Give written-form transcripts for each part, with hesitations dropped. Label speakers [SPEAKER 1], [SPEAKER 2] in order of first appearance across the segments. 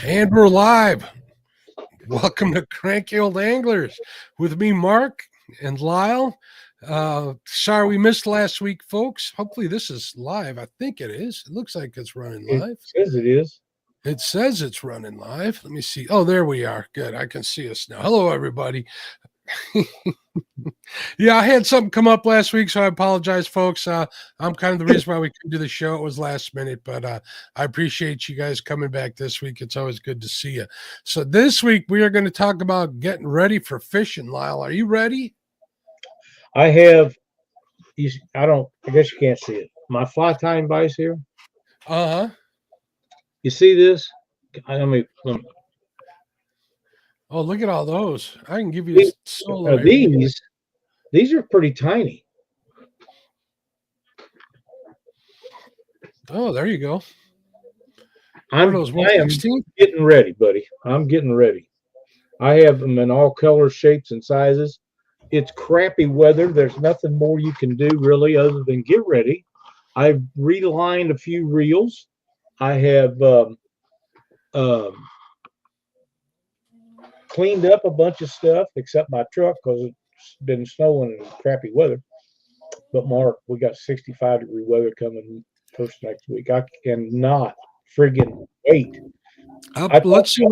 [SPEAKER 1] And we're live. Welcome to Cranky Old Anglers with me, Mark, and Lyle. Sorry we missed last week, folks. Hopefully this is live. I think it is. It looks like it's running live.
[SPEAKER 2] It says it is.
[SPEAKER 1] It says it's running live. Let me see. Oh, there we are. Good. I can see us now. Hello, everybody. Yeah, I had something come up last week, so I apologize, folks. I'm kind of the reason why we couldn't do the show. It was last minute, but I appreciate you guys coming back this week. It's always good to see you. So this week we are going to talk about getting ready for fishing. Lyle, are you ready?
[SPEAKER 2] I have. I guess you can't see it. My fly tying vise here.
[SPEAKER 1] Uh-huh.
[SPEAKER 2] You see this? Let me.
[SPEAKER 1] Oh, look at all those. I can give you a solo.
[SPEAKER 2] These are pretty tiny.
[SPEAKER 1] Oh, there you go.
[SPEAKER 2] I am getting ready, buddy. I'm getting ready. I have them in all colors, shapes, and sizes. It's crappy weather. There's nothing more you can do really other than get ready. I've relined a few reels. I have cleaned up a bunch of stuff except my truck because it's been snowing and crappy weather. But Mark, we got 65-degree weather coming first next week. I cannot friggin' wait.
[SPEAKER 1] Let's see.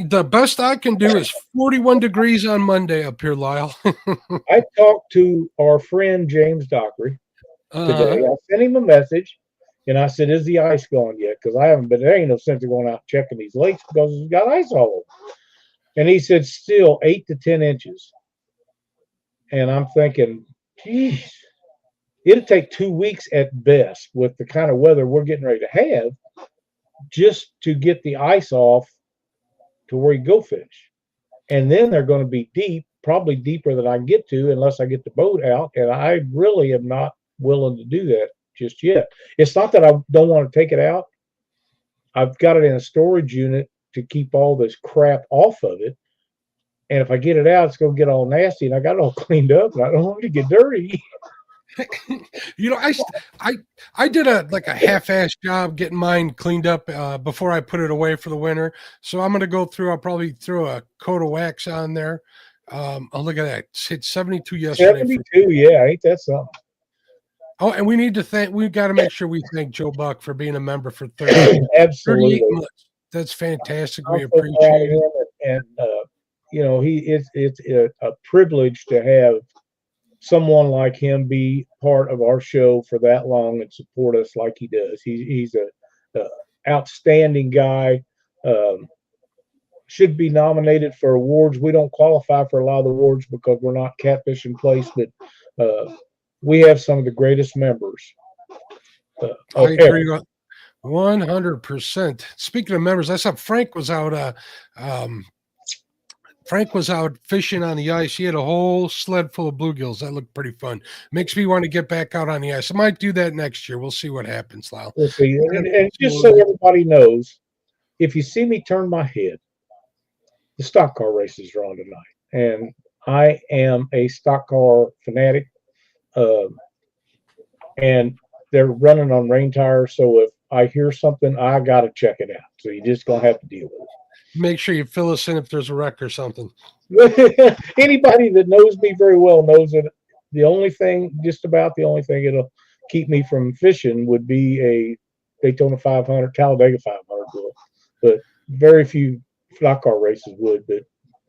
[SPEAKER 1] The best I can do is 41 degrees on Monday up here, Lyle.
[SPEAKER 2] I talked to our friend James Dockery today. I sent him a message. And I said, is the ice gone yet? Because I haven't been, there ain't no sense of going out checking these lakes because it's got ice all over. And he said, still 8 to 10 inches. And I'm thinking, geez, it'll take 2 weeks at best with the kind of weather we're getting ready to have just to get the ice off to where you go fish. And then they're going to be deep, probably deeper than I can get to unless I get the boat out. And I really am not willing to do that just yet. It's not that I don't want to take it out. I've got it in a storage unit to keep all this crap off of it. And if I get it out, it's going to get all nasty. And I got it all cleaned up. And I don't want it to get dirty.
[SPEAKER 1] You know, I did a half-ass job getting mine cleaned up before I put it away for the winter. So I'm going to go through. I'll probably throw a coat of wax on there. Oh, look at that. It's hit 72 yesterday.
[SPEAKER 2] 72, yeah, ain't that something?
[SPEAKER 1] Oh, and we got to make sure we thank Joe Buck for being a member for 30.
[SPEAKER 2] Absolutely.
[SPEAKER 1] 38 months. That's fantastic. We appreciate it.
[SPEAKER 2] And, you know, it's a privilege to have someone like him be part of our show for that long and support us like he does. He's a outstanding guy. Should be nominated for awards. We don't qualify for a lot of the awards because we're not catfishing place, but we have some of the greatest members.
[SPEAKER 1] I agree 100%. Speaking of members, I saw Frank was out. Frank was out fishing on the ice. He had a whole sled full of bluegills. That looked pretty fun. Makes me want to get back out on the ice. I might do that next year. We'll see what happens, Lyle.
[SPEAKER 2] We'll see. And just so everybody knows, if you see me turn my head, the stock car races are on tonight, and I am a stock car fanatic. And they're running on rain tires, so if I hear something, I gotta check it out. So you're just gonna have to deal with it.
[SPEAKER 1] Make sure you fill us in if there's a wreck or something.
[SPEAKER 2] Anybody that knows me very well knows that just about the only thing it'll keep me from fishing would be a Daytona 500, Talladega 500, but very few stock car races would. But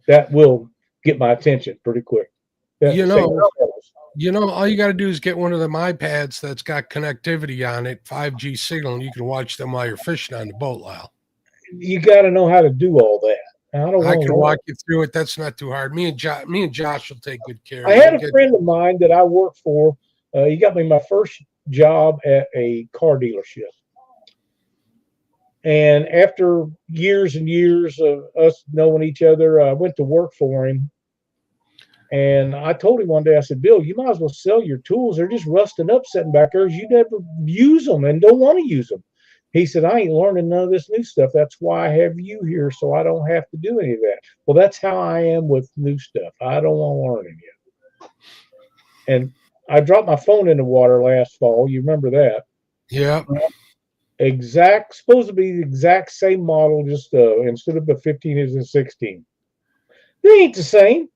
[SPEAKER 2] that will get my attention pretty quick.
[SPEAKER 1] You know, all you got to do is get one of them iPads that's got connectivity on it, 5G signal, and you can watch them while you're fishing on the boat, Lyle. You
[SPEAKER 2] got to know how to do all that.
[SPEAKER 1] I can walk you through it. That's not too hard. Me and Josh will take good care.
[SPEAKER 2] I had a friend of mine that I worked for. He got me my first job at a car dealership. And after years and years of us knowing each other, I went to work for him. And I told him one day, I said, Bill, you might as well sell your tools. They're just rusting up sitting back there. You never use them and don't want to use them. He said, I ain't learning none of this new stuff. That's why I have you here, so I don't have to do any of that. Well, that's how I am with new stuff. I don't want to learn it yet. And I dropped my phone in the water last fall. You remember that?
[SPEAKER 1] Yeah.
[SPEAKER 2] supposed to be the exact same model, just instead of the 15 is a 16. They ain't the same.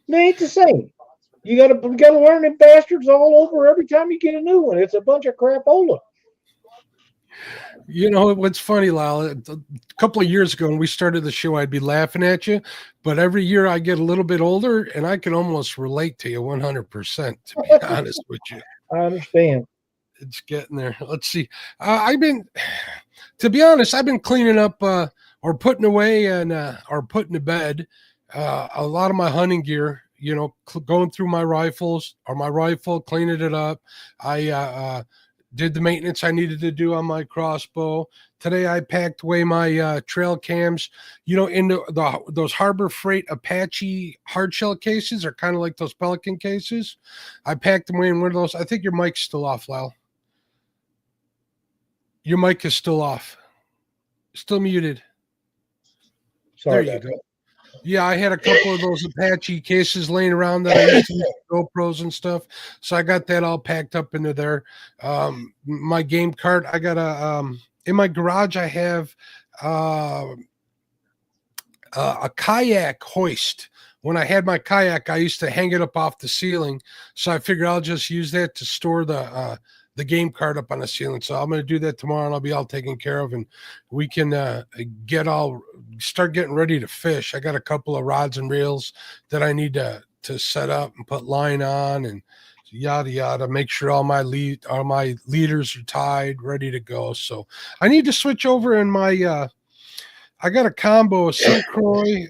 [SPEAKER 2] They ain't the same. You gotta learn them bastards all over every time you get a new one. It's a bunch of crapola.
[SPEAKER 1] You know what's funny, Lyle? A couple of years ago when we started the show, I'd be laughing at you, but every year I get a little bit older, and I can almost relate to you 100%. To be honest with you,
[SPEAKER 2] I understand.
[SPEAKER 1] It's getting there. Let's see. To be honest, I've been cleaning up or putting away and or putting to bed a lot of my hunting gear. You know, going through my rifles or my rifle, cleaning it up. I did the maintenance I needed to do on my crossbow. Today I packed away my trail cams. You know, in those Harbor Freight Apache hardshell cases are kind of like those Pelican cases. I packed them away in one of those. I think your mic's still off, Lyle. Your mic is still off. Still muted.
[SPEAKER 2] Sorry.
[SPEAKER 1] There you go. Yeah, I had a couple of those Apache cases laying around that I used to use GoPros and stuff. So I got that all packed up into there. My game cart, I got in my garage, I have a kayak hoist. When I had my kayak, I used to hang it up off the ceiling. So I figured I'll just use that to store the game cart up on the ceiling. So I'm going to do that tomorrow, and I'll be all taken care of, and we can start getting ready to fish. I got a couple of rods and reels that I need to set up and put line on and yada yada, make sure all my leaders are tied, ready to go. So I need to switch over in my I got a combo of St. Croix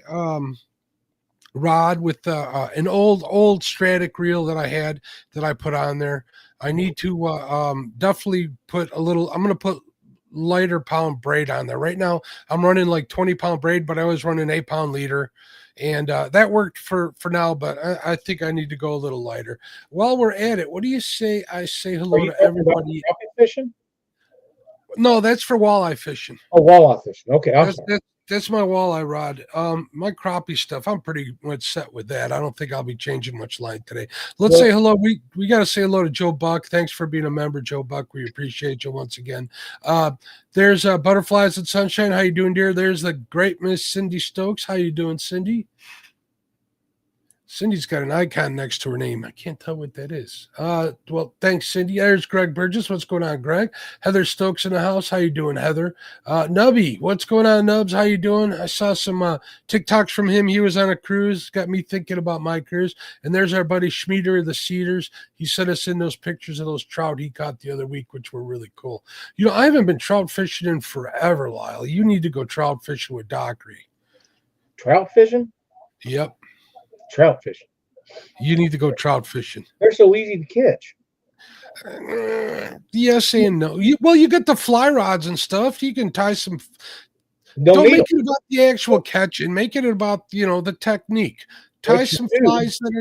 [SPEAKER 1] rod with an old Stradic reel that I had that I put on there. I need to definitely put I'm going to put lighter pound braid on there. Right now, I'm running like 20-pound braid, but I was running 8-pound leader. And that worked for now, but I think I need to go a little lighter. While we're at it, what do you say I say hello to everybody?
[SPEAKER 2] Fishing?
[SPEAKER 1] No, that's for walleye fishing.
[SPEAKER 2] Oh, walleye fishing. Okay.
[SPEAKER 1] That's my walleye rod. My crappie stuff, I'm pretty much set with that. I don't think I'll be changing much line today. Let's say hello. We got to say hello to Joe Buck. Thanks for being a member, Joe Buck. We appreciate you once again. There's Butterflies and Sunshine. How you doing, dear? There's the great Miss Cindy Stokes. How you doing, Cindy? Cindy's got an icon next to her name. I can't tell what that is. Well, thanks, Cindy. There's Greg Burgess. What's going on, Greg? Heather Stokes in the house. How you doing, Heather? Nubby, what's going on, Nubs? How you doing? I saw some TikToks from him. He was on a cruise. Got me thinking about my cruise. And there's our buddy Schmieder of the Cedars. He sent us in those pictures of those trout he caught the other week, which were really cool. You know, I haven't been trout fishing in forever, Lyle. You need to go trout fishing with Dockery.
[SPEAKER 2] Trout fishing?
[SPEAKER 1] Yep.
[SPEAKER 2] Trout fishing.
[SPEAKER 1] You need to go trout fishing.
[SPEAKER 2] They're so easy to catch.
[SPEAKER 1] Yes and no. You get the fly rods and stuff. You can tie some. Don't make it about the actual catch, and make it about the technique. Tie some flies
[SPEAKER 2] I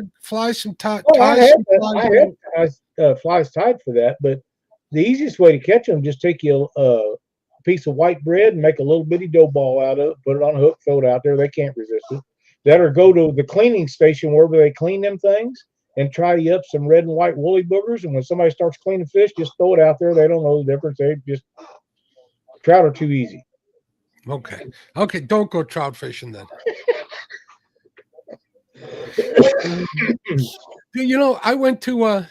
[SPEAKER 2] had flies tied for that, but the easiest way to catch them, just take you a piece of white bread and make a little bitty dough ball out of it, put it on a hook, throw it out there. They can't resist it. That or go to the cleaning station wherever they clean them things and try you up some red and white woolly boogers. And when somebody starts cleaning fish, just throw it out there. They don't know the difference. Trout are too easy.
[SPEAKER 1] Okay. Don't go trout fishing then. I went to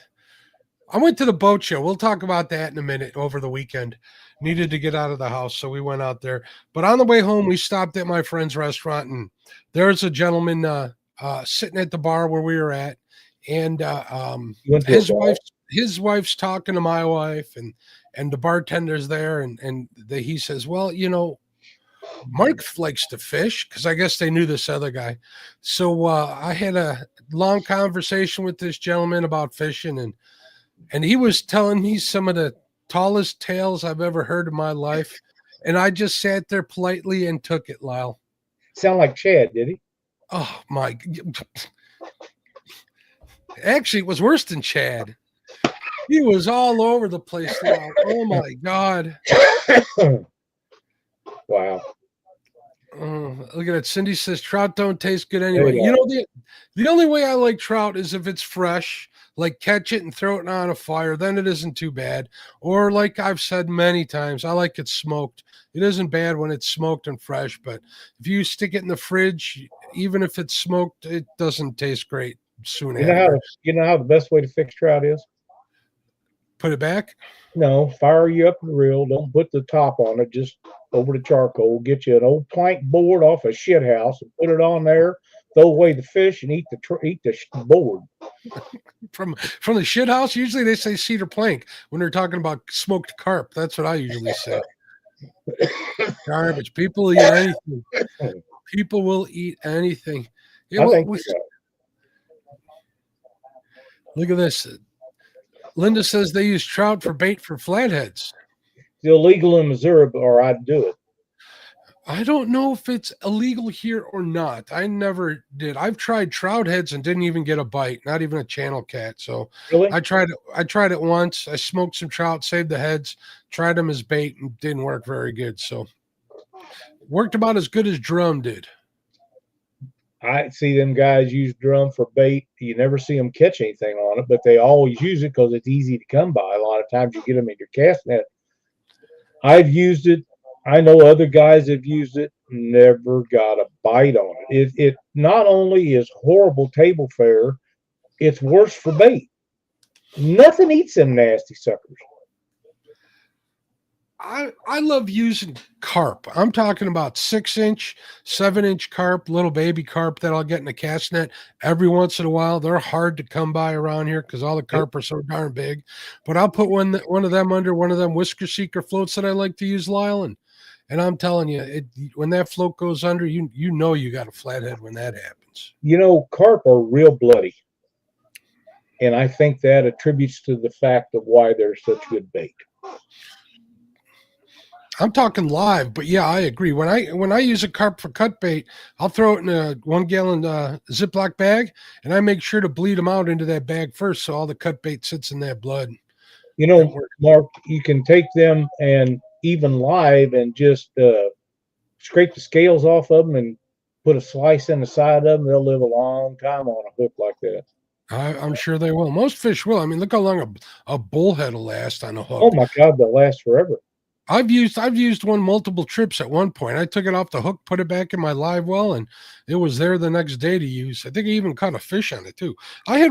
[SPEAKER 1] the boat show. We'll talk about that in a minute. Over the weekend, needed to get out of the house, so we went out there. But on the way home, we stopped at my friend's restaurant, and there's a gentleman sitting at the bar where we were at, and his wife's talking to my wife, and the bartender's there, and he says, well, Mark likes to fish, because I guess they knew this other guy. So I had a long conversation with this gentleman about fishing, and he was telling me some of the tallest tales I've ever heard in my life. And I just sat there politely and took it, Lyle.
[SPEAKER 2] Sound like Chad, did he?
[SPEAKER 1] Oh, my. Actually, it was worse than Chad. He was all over the place, Lyle. Oh, my God.
[SPEAKER 2] Wow.
[SPEAKER 1] Look at it. Cindy says trout don't taste good anyway. The only way I like trout is if it's fresh. like catch it and throw it on a fire, then it isn't too bad. Or like I've said many times, I like it smoked. It isn't bad when it's smoked and fresh, but if you stick it in the fridge, even if it's smoked, it doesn't taste great soon after.
[SPEAKER 2] You know how the best way to fix trout is?
[SPEAKER 1] Put it back?
[SPEAKER 2] No, fire you up the grill. Don't put the top on it, just over the charcoal. Get you an old plank board off a shit house and put it on there. Throw away the fish and eat the board.
[SPEAKER 1] From the shit house, usually they say cedar plank when they're talking about smoked carp. That's what I usually say. Garbage. People will eat anything. People will eat anything. Yeah, look at this. Linda says they use trout for bait for flatheads.
[SPEAKER 2] It's illegal in Missouri, or I'd do it.
[SPEAKER 1] I don't know if it's illegal here or not. I never did. I've tried trout heads and didn't even get a bite, not even a channel cat. So
[SPEAKER 2] really?
[SPEAKER 1] I tried it once. I smoked some trout, saved the heads, tried them as bait, and didn't work very good. So worked about as good as drum did.
[SPEAKER 2] I see them guys use drum for bait. You never see them catch anything on it, but they always use it because it's easy to come by. A lot of times you get them in your cast net. I've used it. I know other guys have used it, never got a bite on it. It not only is horrible table fare, it's worse for bait. Nothing eats them nasty suckers.
[SPEAKER 1] I love using carp. I'm talking about 6-inch, 7-inch carp, little baby carp that I'll get in a cast net every once in a while. They're hard to come by around here because all the carp are so darn big. But I'll put one of them under one of them whisker seeker floats that I like to use, Lyle. And I'm telling you, when that float goes under, you know you got a flathead when that happens.
[SPEAKER 2] You know, carp are real bloody. And I think that attributes to the fact of why they're such good bait.
[SPEAKER 1] I'm talking live, but yeah, I agree. When I use a carp for cut bait, I'll throw it in a 1 gallon Ziploc bag, and I make sure to bleed them out into that bag first, so all the cut bait sits in that blood.
[SPEAKER 2] You know, Mark, you can take them and even live and just scrape the scales off of them and put a slice in the side of them. They'll live a long time on a hook like that.
[SPEAKER 1] I'm sure they will. Most fish will. I mean, look how long a bullhead will last on a hook.
[SPEAKER 2] Oh my God, they'll last forever.
[SPEAKER 1] I've used one multiple trips at one point. I took it off the hook, put it back in my live well, and it was there the next day to use. I think I even caught a fish on it too. I had,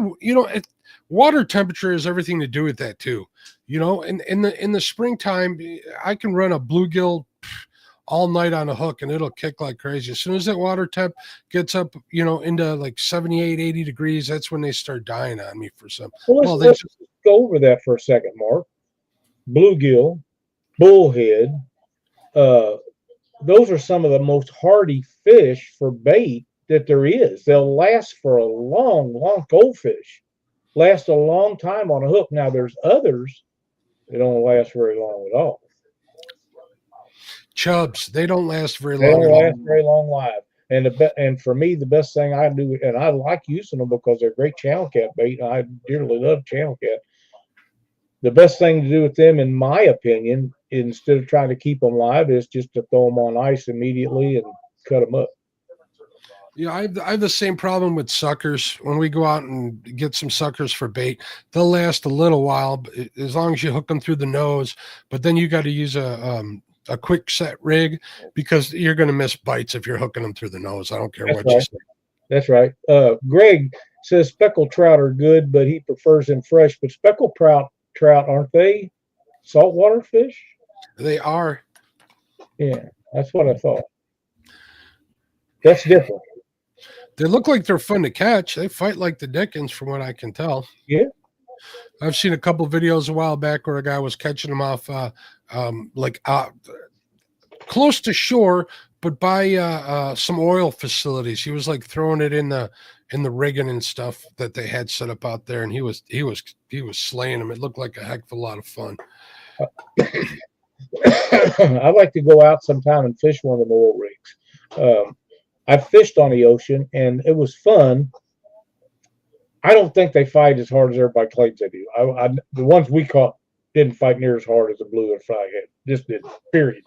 [SPEAKER 1] water temperature has everything to do with that too. In the springtime, I can run a bluegill all night on a hook and it'll kick like crazy. As soon as that water temp gets up, into like 78, 80 degrees, that's when they start dying on me for some.
[SPEAKER 2] Let's just go over that for a second, Mark. Bluegill, bullhead, those are some of the most hardy fish for bait that there is. They'll last for a long goldfish, last a long time on a hook. Now there's others that don't last very long at all.
[SPEAKER 1] Chubs, they don't last very long.
[SPEAKER 2] They don't last very long live. And for me, the best thing I do, and I like using them because they're great channel cat bait. I dearly love channel cat. The best thing to do with them, in my opinion, instead of trying to keep them live, is just to throw them on ice immediately and cut them up.
[SPEAKER 1] Yeah, I have the same problem with suckers. When we go out and get some suckers for bait, they'll last a little while, as long as you hook them through the nose. But then you got to use a quick set rig because you're going to miss bites if you're hooking them through the nose. I don't care what you say.
[SPEAKER 2] That's right. Greg says speckled trout are good, but he prefers them fresh. But speckled trout, aren't they saltwater fish?
[SPEAKER 1] They are.
[SPEAKER 2] Yeah, that's what I thought. That's different.
[SPEAKER 1] They look like they're fun to catch. They fight like the Dickens, from what I can tell.
[SPEAKER 2] Yeah.
[SPEAKER 1] I've seen a couple of videos a while back where a guy was catching them off close to shore, but by some oil facilities. He was like throwing it in the rigging and stuff that they had set up out there, and he was slaying them. It looked like a heck of a lot of fun.
[SPEAKER 2] I'd like to go out sometime and fish one of the oil rigs. I've fished on the ocean, and it was fun. I don't think they fight as hard as everybody claims they do. The ones we caught didn't fight near as hard as the blue and flathead. Just did. Period.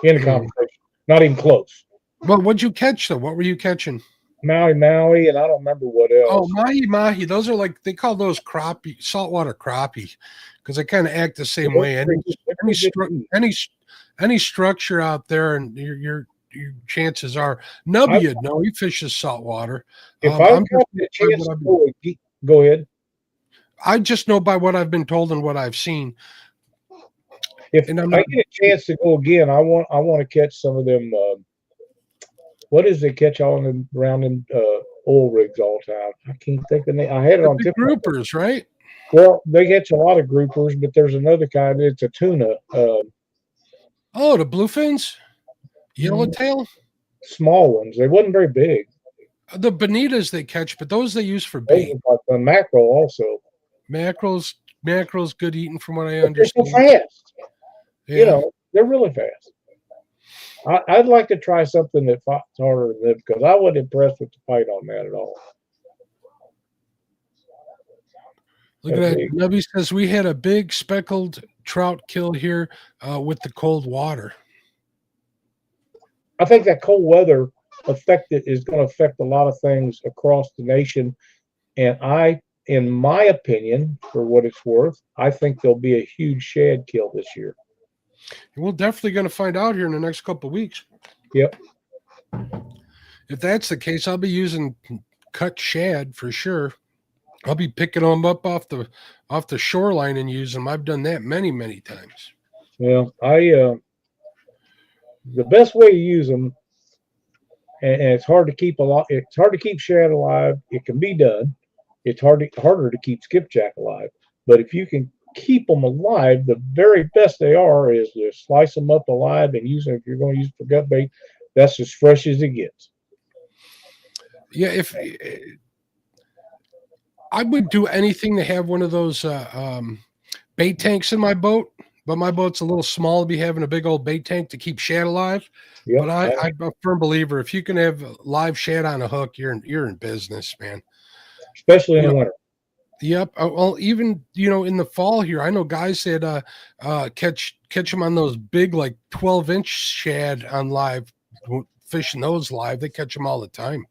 [SPEAKER 2] In the conversation. Not even close.
[SPEAKER 1] Well, what'd you catch though? What were you catching?
[SPEAKER 2] Maui, and I don't remember what
[SPEAKER 1] Oh,
[SPEAKER 2] else.
[SPEAKER 1] mahi. Those are like, they call those crappie, saltwater crappie, because they kind of act the same way. Any structure out there, and your chances are Nubby would know. He fishes saltwater.
[SPEAKER 2] If I've got the chance to go ahead.
[SPEAKER 1] I just know by what I've been told and what I've seen.
[SPEAKER 2] If I get a chance to go again, I want to catch some of them. What is they catch all in around in oil rigs all the time? I can't think of the name. I had it on tip.
[SPEAKER 1] Groupers, right?
[SPEAKER 2] Well, they catch a lot of groupers, but there's another kind. It's a tuna.
[SPEAKER 1] Oh, the bluefins, yellowtail,
[SPEAKER 2] small ones. They wasn't very big.
[SPEAKER 1] The bonitas they catch, but those they use for bait.
[SPEAKER 2] Like the mackerel also.
[SPEAKER 1] Mackerel's good eating, from what I understand.
[SPEAKER 2] They're so fast. Yeah. You know, they're really fast. I'd like to try something that fights harder than them, because I wasn't impressed with the fight on that at all.
[SPEAKER 1] Look at that. Nubby says we had a big speckled trout kill here with the cold water.
[SPEAKER 2] I think that cold weather is going to affect a lot of things across the nation. And in my opinion, for what it's worth, I think there'll be a huge shad kill this year.
[SPEAKER 1] We're definitely going to find out here in the next couple of weeks.
[SPEAKER 2] Yep.
[SPEAKER 1] If that's the case, I'll be using cut shad for sure. I'll be picking them up off the shoreline and using them. I've done that many, many times.
[SPEAKER 2] Well, the best way to use them, and it's hard to keep it's hard to keep shad alive. It can be done. It's harder to keep skipjack alive. But if you can keep them alive, the very best they are is to slice them up alive and use them. If you're going to use it for gut bait, that's as fresh as it gets.
[SPEAKER 1] Yeah, if I would do anything to have one of those bait tanks in my boat, but my boat's a little small to be having a big old bait tank to keep shad alive. Yep. But I'm a firm believer, if you can have live shad on a hook, you're in business, man.
[SPEAKER 2] Especially in the winter.
[SPEAKER 1] Yep. Well, even in the fall here, I know guys that catch them on those big, like 12-inch shad on live, fishing those live. They catch them all the time.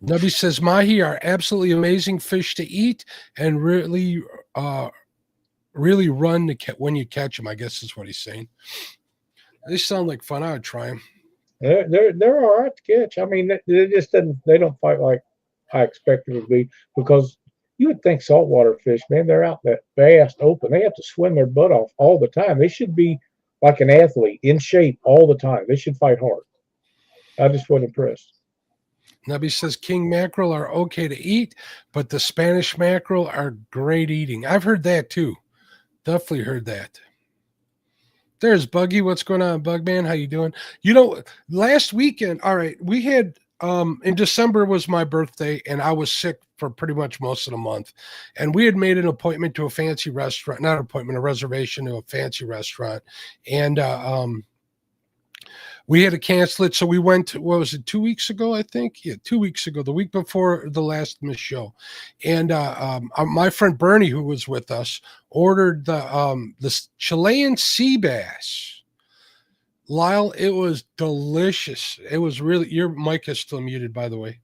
[SPEAKER 1] Nubby says mahi are absolutely amazing fish to eat and really run when you catch them, I guess is what he's saying. They sound like fun. I would try them.
[SPEAKER 2] They're all right to catch. I mean, they don't fight like I expected it to be, because you would think saltwater fish, man, they're out that vast open. They have to swim their butt off all the time. They should be like an athlete, in shape all the time. They should fight hard. I just wasn't impressed.
[SPEAKER 1] Nubby says king mackerel are okay to eat, but the Spanish mackerel are great eating. I've heard that too. Definitely heard that. There's Buggy. What's going on, Bugman? How you doing? Last weekend, all right, we had in December was my birthday, and I was sick for pretty much most of the month. And we had made an appointment to a fancy restaurant, not an appointment, a reservation to a fancy restaurant. And we had to cancel it. So we went, what was it, 2 weeks ago, I think? Yeah, 2 weeks ago, the week before the last missed show. And my friend Bernie, who was with us, ordered the Chilean sea bass. Lyle, it was delicious. It was really, your mic is still muted, by the way.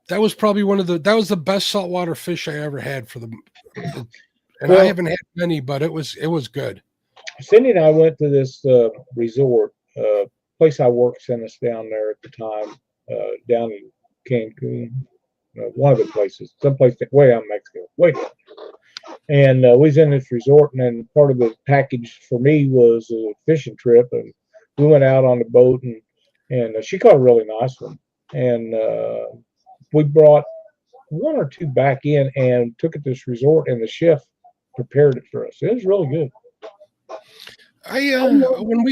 [SPEAKER 1] That was probably that was the best saltwater fish I ever had and I haven't had many, but it was good.
[SPEAKER 2] Cindy and I went to this resort, place I worked sent us down there at the time, down in Cancun, one of the places, someplace way out in Mexico, way down. And we was in this resort, and then part of the package for me was a fishing trip, and we went out on the boat, and she caught a really nice one, and we brought one or two back in and took it to this resort, and the chef prepared it for us. It was really good.
[SPEAKER 1] When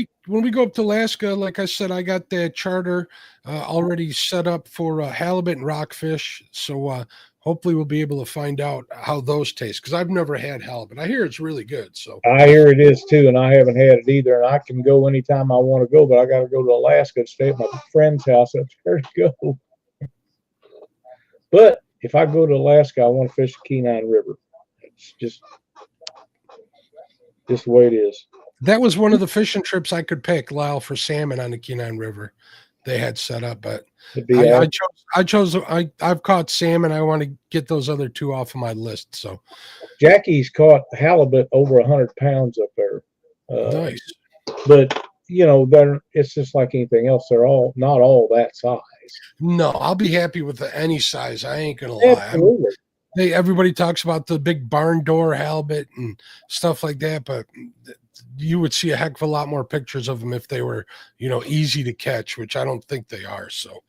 [SPEAKER 1] we go up to Alaska, like I said, I got that charter already set up for halibut and rockfish. So hopefully we'll be able to find out how those taste, because I've never had halibut. I hear it's really good. So
[SPEAKER 2] I hear it is too, and I haven't had it either. And I can go anytime I want to go, but I got to go to Alaska and stay at my friend's house up there to go. But if I go to Alaska, I want to fish the Kenai River. It's just the way it is.
[SPEAKER 1] That was one of the fishing trips I could pick, Lyle, for salmon on the Kenai River. They had set up, but I've caught salmon. I want to get those other two off of my list. So
[SPEAKER 2] Jackie's caught halibut over 100 pounds up there.
[SPEAKER 1] Nice.
[SPEAKER 2] But it's just like anything else. They're not all that size.
[SPEAKER 1] No, I'll be happy with any size. I ain't gonna lie.
[SPEAKER 2] Absolutely.
[SPEAKER 1] Everybody talks about the big barn door halibut and stuff like that, but you would see a heck of a lot more pictures of them if they were, easy to catch, which I don't think they are. So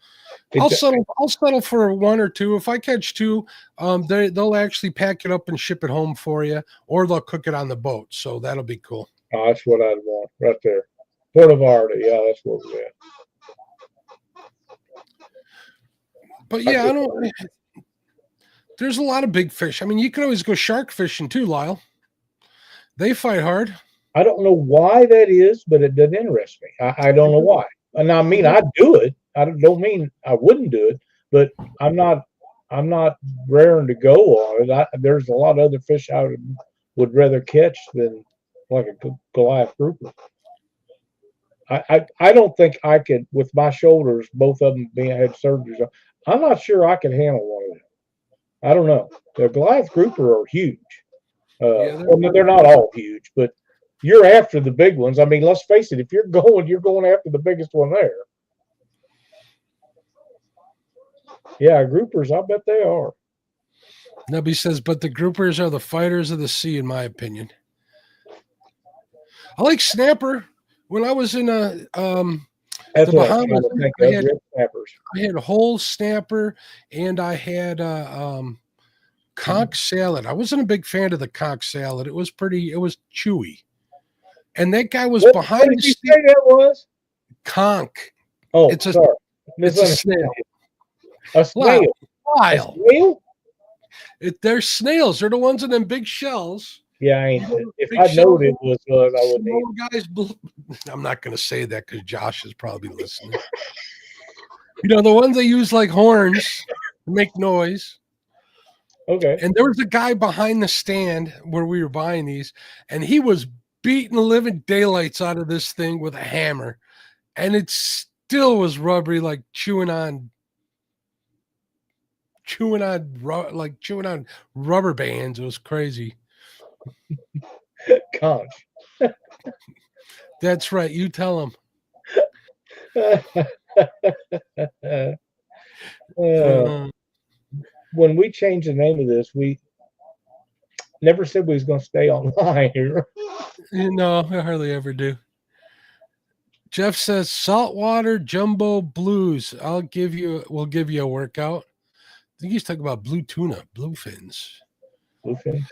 [SPEAKER 1] I'll settle for one or two. If I catch two, they'll actually pack it up and ship it home for you, or they'll cook it on the boat. So that'll be cool.
[SPEAKER 2] Oh, that's what I'd want right there. Port of Arda, yeah, that's where we're at.
[SPEAKER 1] But yeah, there's a lot of big fish. I mean, you can always go shark fishing too, Lyle. They fight hard.
[SPEAKER 2] I don't know why that is, but it doesn't interest me. I don't know why. And I mean, I'd do it. I don't mean I wouldn't do it, but I'm not raring to go on it. There's a lot of other fish I would rather catch than like a Goliath grouper. I don't think I could, with my shoulders, both of them being had surgeries. I'm not sure I could handle one of them. I don't know. The Goliath grouper are huge. They're not all huge, but you're after the big ones. I mean, let's face it. If you're going after the biggest one there. Yeah, groupers, I bet they are.
[SPEAKER 1] Nubby says, but the groupers are the fighters of the sea, in my opinion. I like snapper. When I was in the Bahamas, I had a whole snapper and I had conch salad. I wasn't a big fan of the conch salad. It was chewy. And that guy was behind
[SPEAKER 2] the scene. What did you say that was?
[SPEAKER 1] Conch.
[SPEAKER 2] Oh,
[SPEAKER 1] it's a snail.
[SPEAKER 2] A snail.
[SPEAKER 1] Wow.
[SPEAKER 2] A snail?
[SPEAKER 1] They're snails. They're the ones in them big shells.
[SPEAKER 2] Yeah, if I knowed it was, I wouldn't
[SPEAKER 1] eat. I'm not going to say that because Josh is probably listening. The ones they use like horns to make noise.
[SPEAKER 2] Okay.
[SPEAKER 1] And there was a guy behind the stand where we were buying these, and he was beating the living daylights out of this thing with a hammer, and it still was rubbery, like chewing on rubber bands. It was crazy.
[SPEAKER 2] Conch.
[SPEAKER 1] That's right. You tell him.
[SPEAKER 2] When we changed the name of this, we never said we was going to stay online here.
[SPEAKER 1] No, I hardly ever do. Jeff says saltwater jumbo blues. We'll give you a workout. I think he's talking about blue tuna, bluefins.
[SPEAKER 2] Bluefins.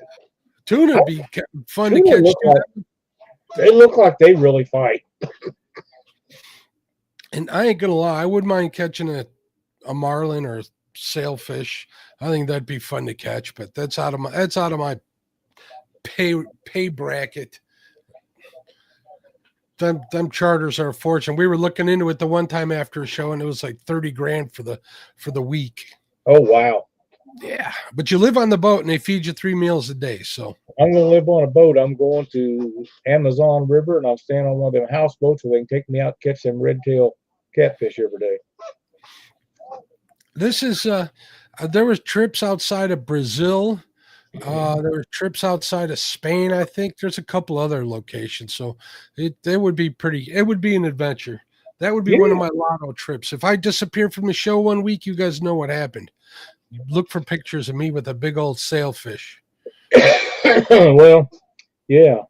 [SPEAKER 1] Tuna would be fun to catch.
[SPEAKER 2] They look like they really fight.
[SPEAKER 1] And I ain't gonna lie, I wouldn't mind catching a marlin or a sailfish. I think that'd be fun to catch, but that's out of my pay bracket. Them charters are a fortune. We were looking into it the one time after a show, and it was like $30,000 for the week.
[SPEAKER 2] Oh wow.
[SPEAKER 1] Yeah, but you live on the boat and they feed you 3 meals a day. So
[SPEAKER 2] I'm going to live on a boat. I'm going to Amazon River and I'm staying on one of them houseboats so they can take me out and catch them red-tailed catfish every day.
[SPEAKER 1] This is there was trips outside of Brazil. There were trips outside of Spain. I think there's a couple other locations. So it would be an adventure. That would be one of my lotto trips. If I disappear from the show one week, you guys know what happened. You look for pictures of me with a big old sailfish.
[SPEAKER 2] Well, yeah,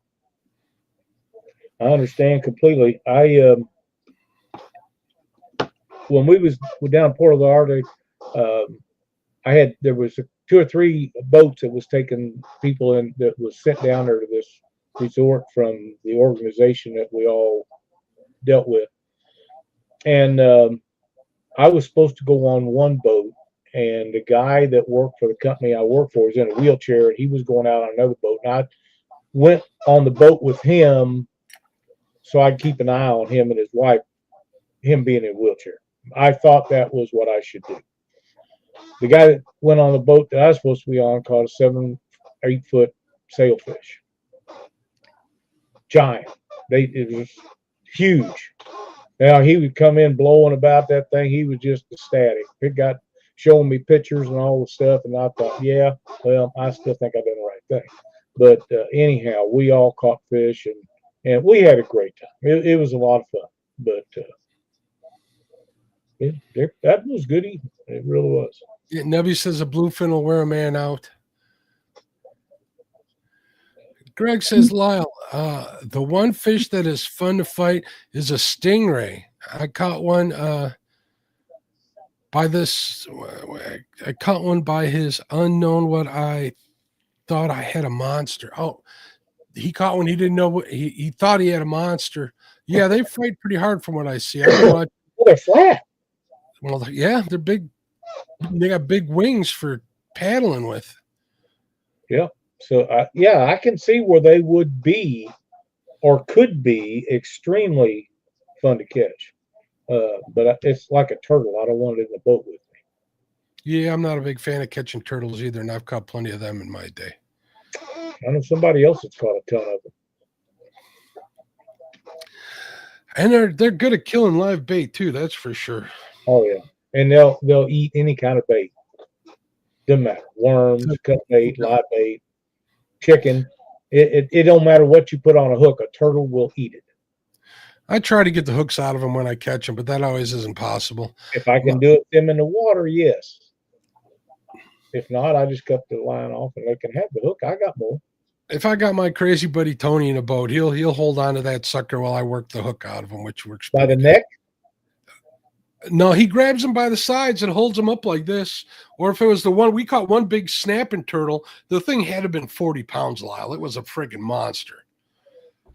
[SPEAKER 2] I understand completely. When we was down Port of the Arctic, there was 2 or 3 boats that was taking people in that was sent down there to this resort from the organization that we all dealt with. And I was supposed to go on one boat, and the guy that worked for the company I work for was in a wheelchair, and he was going out on another boat. And I went on the boat with him so I'd keep an eye on him and his wife, him being in a wheelchair. I thought that was what I should do. The guy that went on the boat that I was supposed to be on caught a 7-8 foot sailfish. Giant. It was huge. Now he would come in blowing about that thing. He was just ecstatic. It got showing me pictures and all the stuff, and I thought, yeah, well, I still think I did the right thing. But anyhow, we all caught fish, and we had a great time. It was a lot of fun. But that was good eating. It really was. Well, they're flat.
[SPEAKER 1] Well, yeah, they're big. They got big wings for paddling with.
[SPEAKER 2] Yeah. So, yeah, I can see where they would be or could be extremely fun to catch. But it's like a turtle. I don't want it in the boat with me.
[SPEAKER 1] Yeah, I'm not a big fan of catching turtles either, and I've caught plenty of them in my day.
[SPEAKER 2] I know somebody else that's caught a ton of them.
[SPEAKER 1] And they're good at killing live bait too, that's for sure.
[SPEAKER 2] Oh yeah. And they'll eat any kind of bait. Doesn't matter. Worms, cut bait, live bait, chicken. It don't matter what you put on a hook, a turtle will eat it.
[SPEAKER 1] I try to get the hooks out of them when I catch them, but that always isn't possible.
[SPEAKER 2] If I can do it with them in the water, yes. If not, I just cut the line off and they can have the hook. I got more.
[SPEAKER 1] If I got my crazy buddy Tony in a boat, he'll hold on to that sucker while I work the hook out of him, which works
[SPEAKER 2] by the neck.
[SPEAKER 1] No, he grabs him by the sides and holds him up like this. Or if it was the one we caught, one big snapping turtle, the thing had to have been 40 pounds, Lyle. It was a friggin' monster.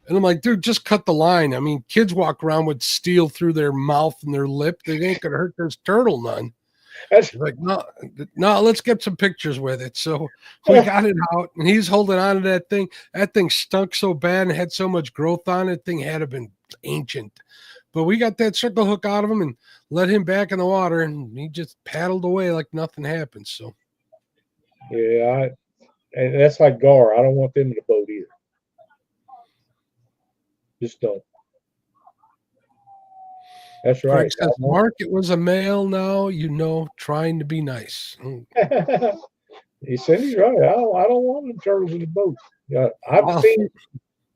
[SPEAKER 1] And I'm like, dude, just cut the line. I mean, kids walk around with steel through their mouth and their lip. They ain't gonna hurt this turtle none. That's like, no, let's get some pictures with it. So we got it out, and he's holding on to that thing. That thing stunk so bad and had so much growth on it. Thing had to have been ancient. But we got that circle hook out of him and let him back in the water, and he just paddled away like nothing happened. So,
[SPEAKER 2] yeah, and that's like gar. I don't want them in the boat either. Just don't. That's right.
[SPEAKER 1] Says, Mark, it was a male now, trying to be nice.
[SPEAKER 2] He said he's right. I don't want them turtles in the boat. I've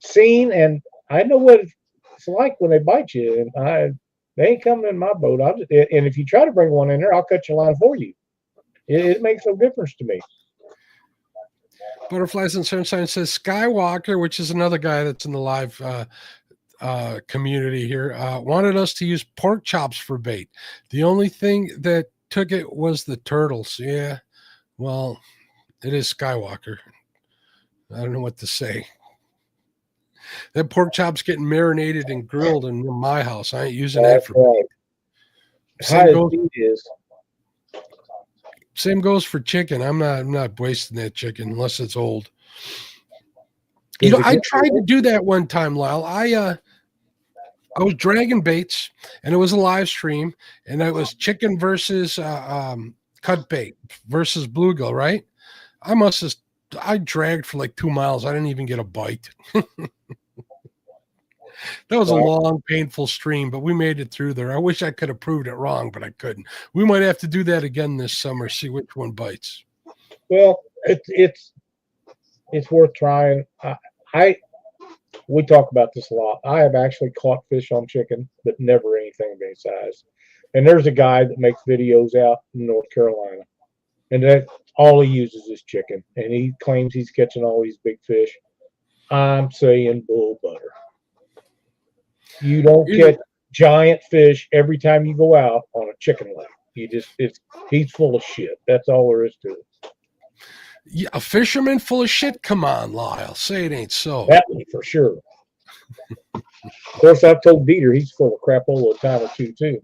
[SPEAKER 2] seen, and I know what it's like when they bite you, and they ain't coming in my boat. And if you try to bring one in there, I'll cut your line for you. It makes no difference to me.
[SPEAKER 1] Butterflies and Sunshine says Skywalker, which is another guy that's in the live community here, wanted us to use pork chops for bait. The only thing that took it was the turtles. Yeah, well, it is Skywalker. I don't know what to say. That pork chop's getting marinated and grilled in my house. I ain't using that for bait. Same goes for chicken. I'm not wasting that chicken unless it's old. I tried to do that one time, Lyle. I was dragging baits, and it was a live stream, and it was chicken versus cut bait versus bluegill, right? I dragged for like 2 miles. I didn't even get a bite. That was a long, painful stream, but we made it through there. I wish I could have proved it wrong, but I couldn't. We might have to do that again this summer, see which one bites.
[SPEAKER 2] Well, it's worth trying. We talk about this a lot. I have actually caught fish on chicken, but never anything of any size. And there's a guy that makes videos out in North Carolina, and that all he uses is chicken, and he claims he's catching all these big fish. I'm saying bull butter. You don't get giant fish every time you go out on a chicken leg. He's full of shit. That's all there is to it.
[SPEAKER 1] Yeah, a fisherman full of shit? Come on, Lyle. Say it ain't so.
[SPEAKER 2] That one for sure. Of course, I've told Dieter he's full of crapola a time or two, too.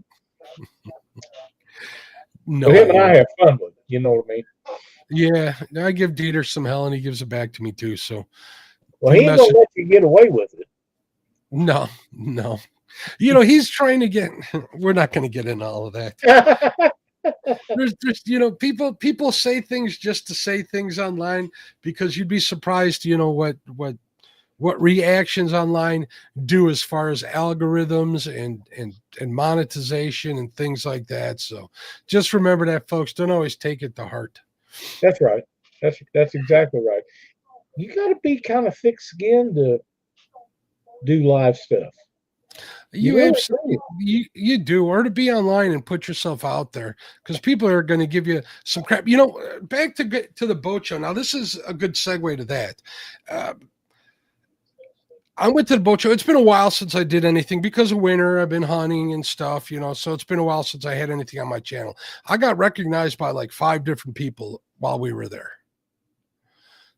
[SPEAKER 1] No.
[SPEAKER 2] But him and I have fun with it. You know what I mean?
[SPEAKER 1] Yeah. I give Dieter some hell, and he gives it back to me, too. So,
[SPEAKER 2] well, he ain't going to let you get away with it.
[SPEAKER 1] No. He's trying to get – we're not going to get into all of that. There's people say things just to say things online, because you'd be surprised, what what reactions online do as far as algorithms and monetization and things like that. So just remember that, folks. Don't always take it to heart.
[SPEAKER 2] That's right. That's exactly right. You got to be kind of thick-skinned to do live stuff.
[SPEAKER 1] You
[SPEAKER 2] really
[SPEAKER 1] absolutely you do, or to be online and put yourself out there, because people are going to give you some crap. You know, back to the boat show. Now, this is a good segue to that. I went to the boat show. It's been a while since I did anything because of winter. I've been hunting and stuff, you know, so it's been a while since I had anything on my channel. I got recognized by like 5 different people while we were there.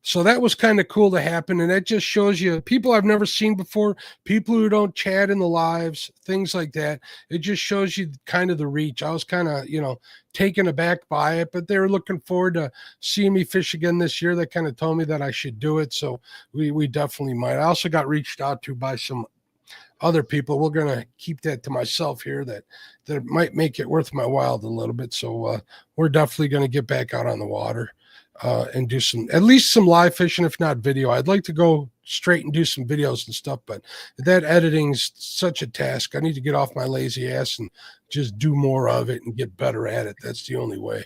[SPEAKER 1] So that was kind of cool to happen. And that just shows you people I've never seen before, people who don't chat in the lives, things like that. It just shows you kind of the reach. I was kind of, you know, taken aback by it, but they were looking forward to seeing me fish again this year. They kind of told me that I should do it. So we definitely might. I also got reached out to by some other people. We're going to keep that to myself here that might make it worth my while a little bit. So we're definitely going to get back out on the water. And do at least some live fishing, if not video. I'd like to go straight and do some videos and stuff, but that editing's such a task. I need to get off my lazy ass and just do more of it and get better at it. That's the only way.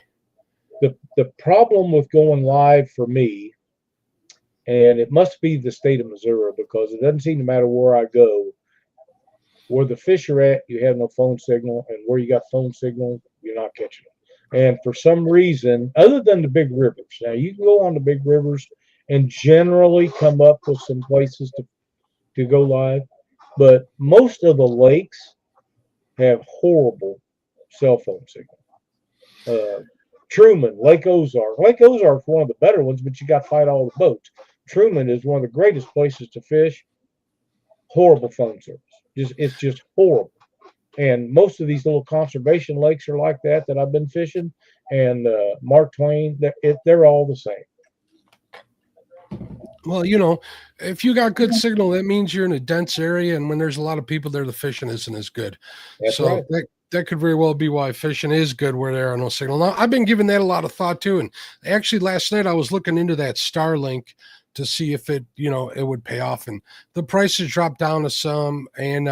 [SPEAKER 2] The problem with going live for me, and it must be the state of Missouri, because it doesn't seem to matter where I go, where the fish are at, you have no phone signal, and where you got phone signal, you're not catching them. And for some reason, other than the big rivers, now you can go on the big rivers and generally come up with some places to go live, but most of the lakes have horrible cell phone signal. Truman, Lake Ozark. Lake Ozark is one of the better ones, but you got to fight all the boats. Truman is one of the greatest places to fish. Horrible phone service. It's just horrible. And most of these little conservation lakes are like that I've been fishing. And Mark Twain, they're all the same.
[SPEAKER 1] Well, you know, if you got good signal, that means you're in a dense area. And when there's a lot of people there, the fishing isn't as good.
[SPEAKER 2] That's
[SPEAKER 1] so
[SPEAKER 2] right.
[SPEAKER 1] that could very well be why fishing is good where there are no signal. Now, I've been giving that a lot of thought too. And actually last night I was looking into that Starlink to see if it, you know, it would pay off. And the prices dropped down to some, and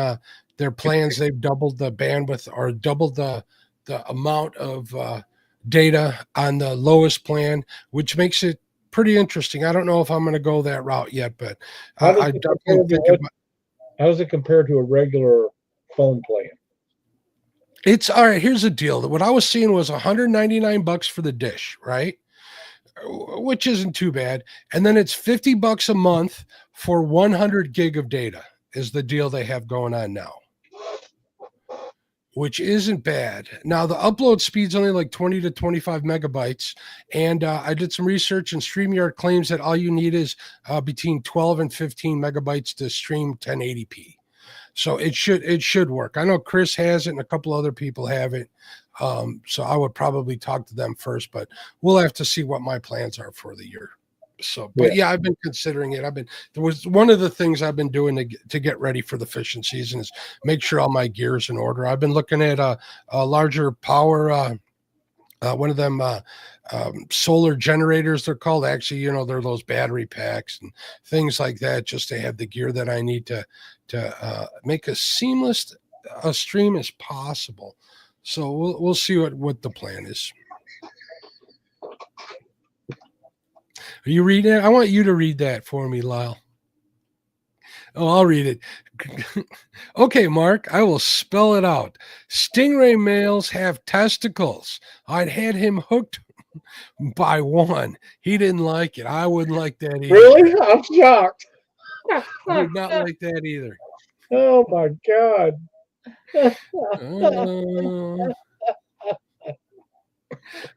[SPEAKER 1] their plans, they've doubled the bandwidth or doubled the amount of data on the lowest plan, which makes it pretty interesting. I don't know if I'm going to go that route yet, but I definitely think about.
[SPEAKER 2] How does it compare to a regular phone plan?
[SPEAKER 1] It's all right. Here's the deal. What I was seeing was $199 for the dish, right? Which isn't too bad. And then it's $50 a month for 100 gig of data is the deal they have going on now, which isn't bad. Now, the upload speed's only like 20 to 25 megabytes. And I did some research, and StreamYard claims that all you need is between 12 and 15 megabytes to stream 1080p. So it should work. I know Chris has it and a couple other people have it. So I would probably talk to them first, but we'll have to see what my plans are for the year. So, but yeah, I've been considering it. There was one of the things I've been doing to get ready for the fishing season is make sure all my gear is in order. I've been looking at a larger power, one of them solar generators, they're called. Actually, you know, they're those battery packs and things like that, just to have the gear that I need to make as seamless a stream as possible. So we'll see what the plan is. Are you reading it? I want you to read that for me, Lyle. Oh, I'll read it. Okay, Mark, I will spell it out. Stingray males have testicles. I'd had him hooked by one. He didn't like it. I wouldn't like that either.
[SPEAKER 2] Really? I'm shocked.
[SPEAKER 1] I would not like that either.
[SPEAKER 2] Oh, my God.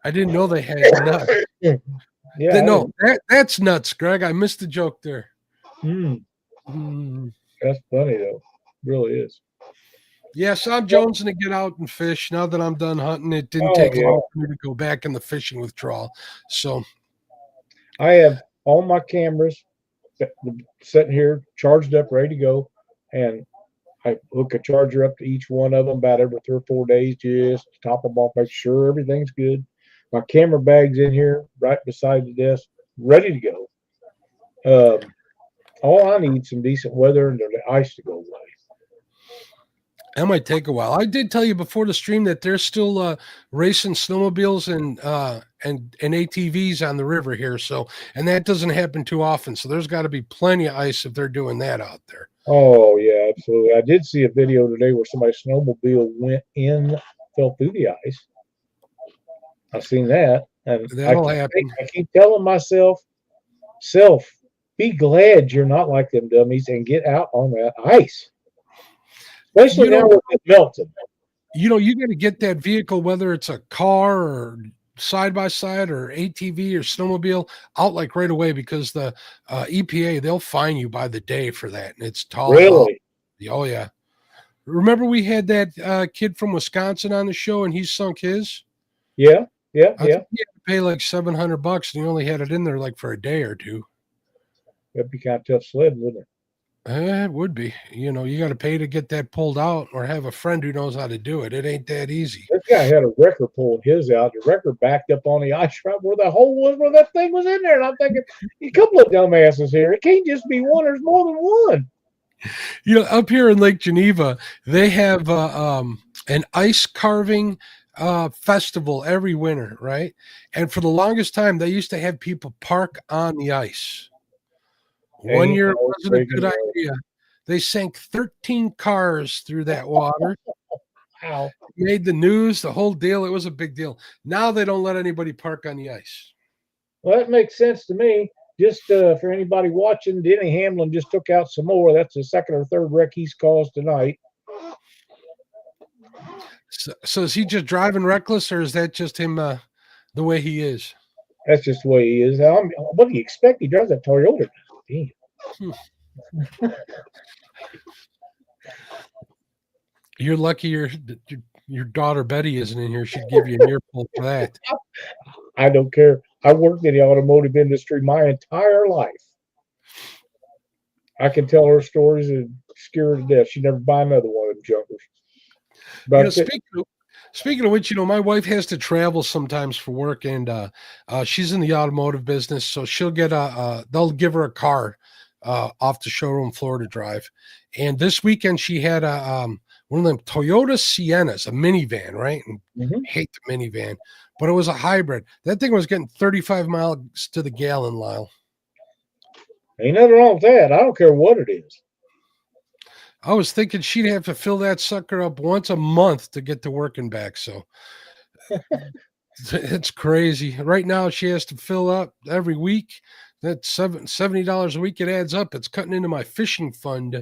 [SPEAKER 1] I didn't know they had nuts.
[SPEAKER 2] Yeah.
[SPEAKER 1] No, that's nuts, Greg. I missed the joke there.
[SPEAKER 2] That's funny, though. It really is.
[SPEAKER 1] Yeah, so I'm jonesing to get out and fish. Now that I'm done hunting, it didn't take long for me to go back in the fishing withdrawal. So
[SPEAKER 2] I have all my cameras sitting here, charged up, ready to go. And I hook a charger up to each one of them about every 3 or 4 days, just to top them off, make sure everything's good. My camera bag's in here right beside the desk, ready to go. All I need some decent weather and the ice to go away.
[SPEAKER 1] That might take a while. I did tell you before the stream that they're still racing snowmobiles and ATVs on the river here. So, and that doesn't happen too often. So there's got to be plenty of ice if they're doing that out there.
[SPEAKER 2] Oh yeah, absolutely. I did see a video today where somebody's snowmobile fell through the ice. I've seen that, and
[SPEAKER 1] that'll happen.
[SPEAKER 2] I keep telling myself, be glad you're not like them dummies and get out on that ice. Especially now with it melting.
[SPEAKER 1] You got to get that vehicle, whether it's a car or side by side or ATV or snowmobile, out like right away, because the EPA, they'll fine you by the day for that, and it's tall.
[SPEAKER 2] Really?
[SPEAKER 1] Oh yeah. Remember we had that kid from Wisconsin on the show, and he sunk his.
[SPEAKER 2] Yeah.
[SPEAKER 1] He had to pay like $700, and he only had it in there like for a day or two.
[SPEAKER 2] That'd be kind of tough sled, wouldn't it?
[SPEAKER 1] It would be. You got to pay to get that pulled out, or have a friend who knows how to do it. It ain't that easy.
[SPEAKER 2] This guy had a wrecker pulling his out. The wrecker backed up on the ice right where the hole was, where that thing was in there. And I'm thinking, a couple of dumbasses here. It can't just be one. There's more than one.
[SPEAKER 1] Up here in Lake Geneva, they have an ice carving festival every winter, right? And for the longest time, they used to have people park on the ice. One year it wasn't a good idea. They sank 13 cars through that water.
[SPEAKER 2] Wow.
[SPEAKER 1] Made the news, the whole deal. It was a big deal. Now they don't let anybody park on the ice.
[SPEAKER 2] Well, that makes sense to me. Just for anybody watching, Denny Hamlin just took out some more. That's the second or third wreck he's caused tonight.
[SPEAKER 1] So is he just driving reckless, or is that just him the way he is?
[SPEAKER 2] That's just the way he is. What do you expect? He drives that Toyota.
[SPEAKER 1] You're lucky your daughter Betty isn't in here. She'd give you an earful for that.
[SPEAKER 2] I don't care. I worked in the automotive industry my entire life. I can tell her stories and scare her to death. She'd never buy another one of them junkers.
[SPEAKER 1] Speaking of which, my wife has to travel sometimes for work, and she's in the automotive business, so she'll get they'll give her a car off the showroom floor to drive. And this weekend she had one of them Toyota Siennas, a minivan, right? And I hate the minivan, but it was a hybrid. That thing was getting 35 miles to the gallon, Lyle.
[SPEAKER 2] Ain't nothing wrong with that. I don't care what it is.
[SPEAKER 1] I was thinking she'd have to fill that sucker up once a month to get to work and back. So it's crazy. Right now she has to fill up every week. That's $70 a week. It adds up. It's cutting into my fishing fund.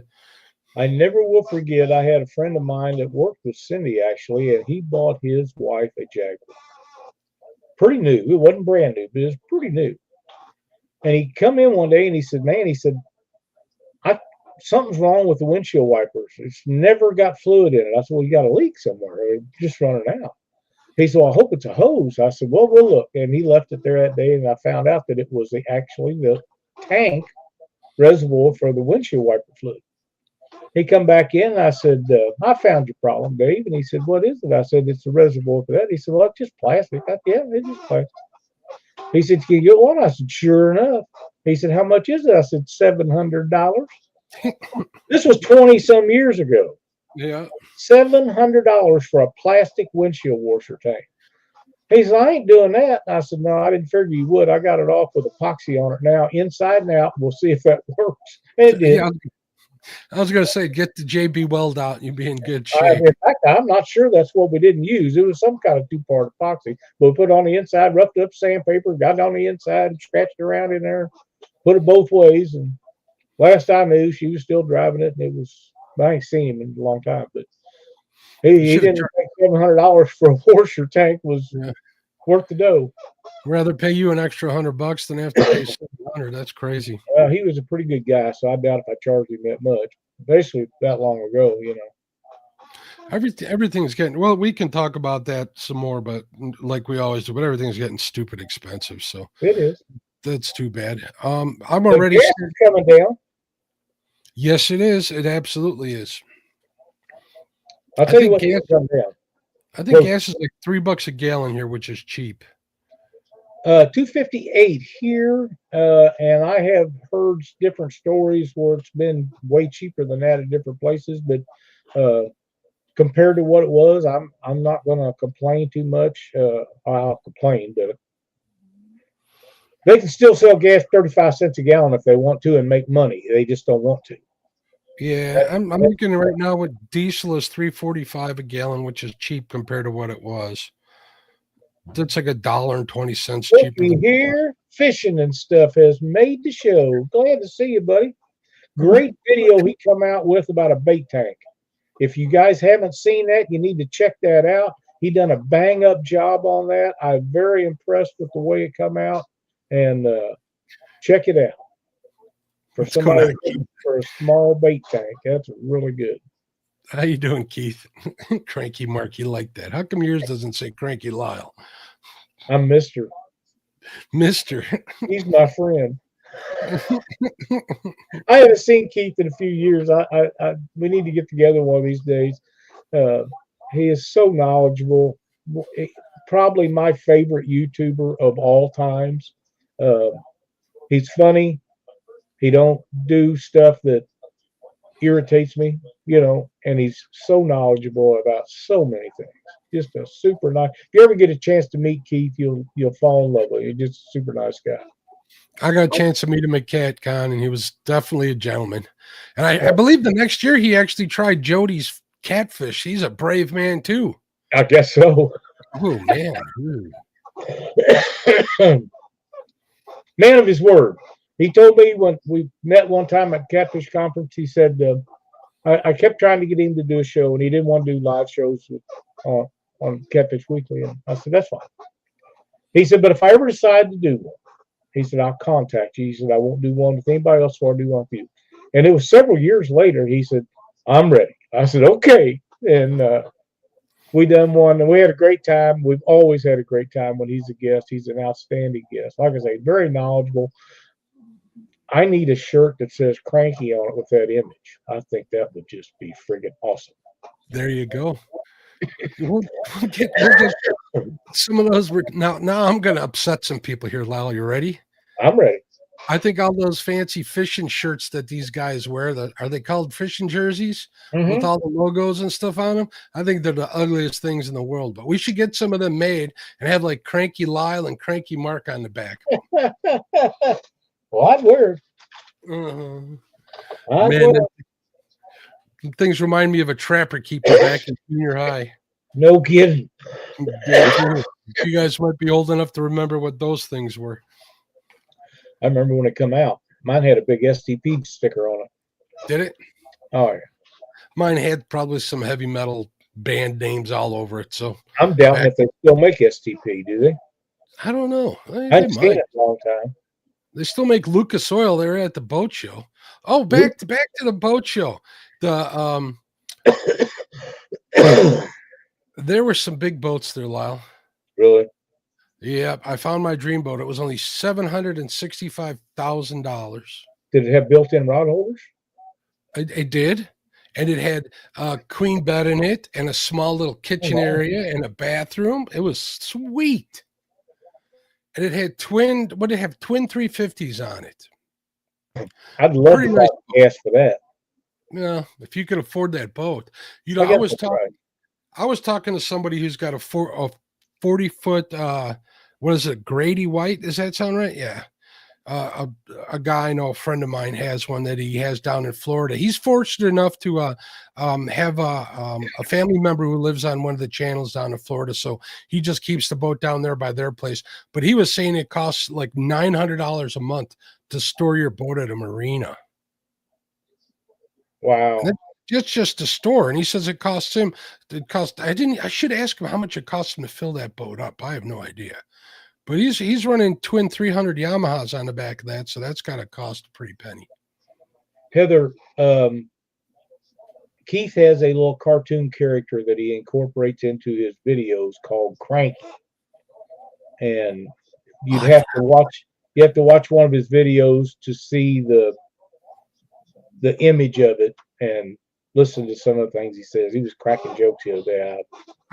[SPEAKER 2] I never will forget. I had a friend of mine that worked with Cindy, actually, and he bought his wife a Jaguar. Pretty new. It wasn't brand new, but it was pretty new. And he come in one day and he said, something's wrong with the windshield wipers. It's never got fluid in it. I said, well, you got a leak somewhere. It's just running out. He said, well, I hope it's a hose. I said, well, we'll look. And he left it there that day, and I found out that it was actually the tank reservoir for the windshield wiper fluid. He come back in, and I said, I found your problem, Dave. And he said, what is it? I said, it's the reservoir for that. He said, well, it's just plastic. I said, yeah, it's just plastic. He said, can you get one? I said, sure enough. He said, how much is it? I said, $700. This was 20-some years ago.
[SPEAKER 1] Yeah.
[SPEAKER 2] $700 for a plastic windshield washer tank. He said, I ain't doing that. And I said, no, I didn't figure you would. I got it off with epoxy on it now, inside and out. We'll see if that works. And it did. Yeah,
[SPEAKER 1] I was going to say, get the JB Weld out and you'll be in good shape.
[SPEAKER 2] In fact, I'm not sure that's what we didn't use. It was some kind of two-part epoxy. But we put it on the inside, roughed up sandpaper, got it on the inside, and scratched around in there, put it both ways. And last I knew, she was still driving it, and it was, I ain't seen him in a long time, but he didn't think $700 for a washer tank was worth the dough.
[SPEAKER 1] Rather pay you an extra $100 than have to pay $700. That's crazy.
[SPEAKER 2] Well, he was a pretty good guy, so I doubt if I charged him that much. Basically, that long ago,
[SPEAKER 1] Everything's getting, well, we can talk about that some more, but like we always do, but everything's getting stupid expensive. So
[SPEAKER 2] it is.
[SPEAKER 1] That's too bad. I'm already
[SPEAKER 2] coming down.
[SPEAKER 1] Yes, it is. It absolutely is.
[SPEAKER 2] I'll tell you what, gas,
[SPEAKER 1] I think gas is like $3 a gallon here, which is cheap.
[SPEAKER 2] 258 here, and I have heard different stories where it's been way cheaper than that at different places. But compared to what it was, I'm not going to complain too much. I'll complain, but they can still sell gas 35 cents a gallon if they want to and make money. They just don't want to.
[SPEAKER 1] Yeah, I'm looking right now with diesel is $3.45 a gallon, which is cheap compared to what it was. That's like $1.20 cheaper.
[SPEAKER 2] Look here, fishing and stuff has made the show. Glad to see you, buddy. Great video he come out with about a bait tank. If you guys haven't seen that, you need to check that out. He done a bang up job on that. I'm very impressed with the way it come out, and check it out. For somebody for a small bait tank, that's really good.
[SPEAKER 1] How you doing, Keith? Cranky Mark, you like that? How come yours doesn't say Cranky Lyle?
[SPEAKER 2] I'm Mister.
[SPEAKER 1] Mister.
[SPEAKER 2] He's my friend. I haven't seen Keith in a few years. We need to get together one of these days. He is so knowledgeable. Probably my favorite YouTuber of all times. He's funny. He don't do stuff that irritates me, and he's so knowledgeable about so many things. Just a super nice. If you ever get a chance to meet Keith, you'll fall in love with him. He's just a super nice guy.
[SPEAKER 1] I got a chance to meet him at CatCon, and he was definitely a gentleman. And I believe the next year he actually tried Jody's catfish. He's a brave man too.
[SPEAKER 2] I guess so.
[SPEAKER 1] Oh man.
[SPEAKER 2] Man of his word. He told me when we met one time at Catfish Conference, he said, I kept trying to get him to do a show, and he didn't want to do live shows on Catfish Weekly. And I said, that's fine. He said, but if I ever decide to do one, he said, I'll contact you. He said, I won't do one with anybody else, so I'll do one with you. And it was several years later, he said, I'm ready. I said, okay. And we done one, and we had a great time. We've always had a great time when he's a guest. He's an outstanding guest. Like I say, very knowledgeable. I need a shirt that says Cranky on it with that image. I think that would just be friggin' awesome.
[SPEAKER 1] There you go. We'll get some of those. Now I'm going to upset some people here, Lyle. You ready?
[SPEAKER 2] I'm ready.
[SPEAKER 1] I think all those fancy fishing shirts that these guys wear, are they called fishing jerseys with all the logos and stuff on them? I think they're the ugliest things in the world, but we should get some of them made and have like Cranky Lyle and Cranky Mark on the back.
[SPEAKER 2] Well, I'd wear it.
[SPEAKER 1] Man, things remind me of a trapper keeper back in junior high.
[SPEAKER 2] No kidding.
[SPEAKER 1] You guys might be old enough to remember what those things were.
[SPEAKER 2] I remember when it come out. Mine had a big STP sticker on it.
[SPEAKER 1] Did it?
[SPEAKER 2] Oh, yeah.
[SPEAKER 1] Mine had probably some heavy metal band names all over it. So
[SPEAKER 2] I'm doubting if they still make STP, do they?
[SPEAKER 1] I don't know.
[SPEAKER 2] I haven't seen it in a long time.
[SPEAKER 1] They still make Lucas Oil. They were at the boat show. Oh, back to the boat show. The there were some big boats there, Lyle.
[SPEAKER 2] Really?
[SPEAKER 1] Yeah, I found my dream boat. It was only $765,000.
[SPEAKER 2] Did it have built-in rod holders?
[SPEAKER 1] It did, and it had a queen bed in it, and a small little kitchen area, and a bathroom. It was sweet. And it had twin 350s on it.
[SPEAKER 2] I'd love to buy gas for that.
[SPEAKER 1] Yeah, if you could afford that boat. I was talking to somebody who's got a 40-foot, what is it, Grady White? Does that sound right? Yeah. A guy I know, a friend of mine, has one that he has down in Florida. He's fortunate enough to have a family member who lives on one of the channels down in Florida, so he just keeps the boat down there by their place. But he was saying it costs like $900 a month to store your boat at a marina.
[SPEAKER 2] Wow.
[SPEAKER 1] It's just a store, and he says it costs him. I should ask him how much it costs him to fill that boat up. I have no idea. But he's running twin 300 Yamahas on the back of that, so that's got to cost a pretty penny.
[SPEAKER 2] Heather, Keith has a little cartoon character that he incorporates into his videos called Cranky, and you have to watch one of his videos to see the image of it, and listen to some of the things he says. He was cracking jokes the other day.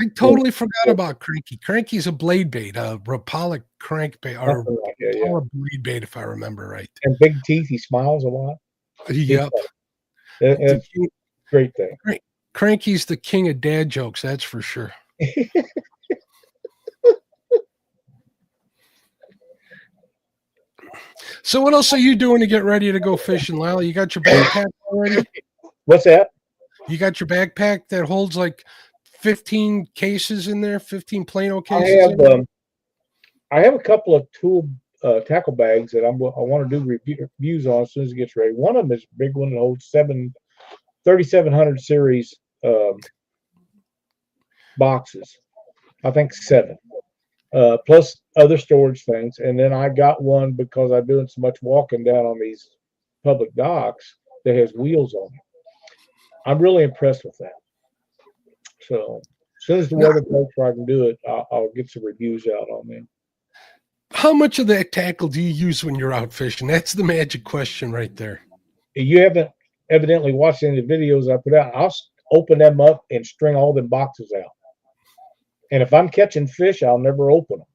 [SPEAKER 1] I totally forgot about Cranky. Cranky's a blade bait, a Rapala crankbait, or
[SPEAKER 2] Like that, yeah.
[SPEAKER 1] blade bait, if I remember right.
[SPEAKER 2] And big teeth. He smiles a lot.
[SPEAKER 1] Yep.
[SPEAKER 2] That's a great thing.
[SPEAKER 1] Cranky's the king of dad jokes, that's for sure. So what else are you doing to get ready to go fishing, Lyle? You got your backpack already?
[SPEAKER 2] What's that?
[SPEAKER 1] You got your backpack that holds like 15 cases in there, 15 Plano cases?
[SPEAKER 2] I have a couple of tool tackle bags that I want to do reviews on as soon as it gets ready. One of them is a big one that holds 3700 series boxes. I think 7. Plus other storage things. And then I got one because I'm doing so much walking down on these public docks that has wheels on it. I'm really impressed with that. So as soon as the weather breaks where I can do it, I'll get some reviews out on them.
[SPEAKER 1] How much of that tackle do you use when you're out fishing? That's the magic question right there.
[SPEAKER 2] You haven't evidently watched any of the videos I put out. I'll open them up and string all them boxes out. And if I'm catching fish, I'll never open them.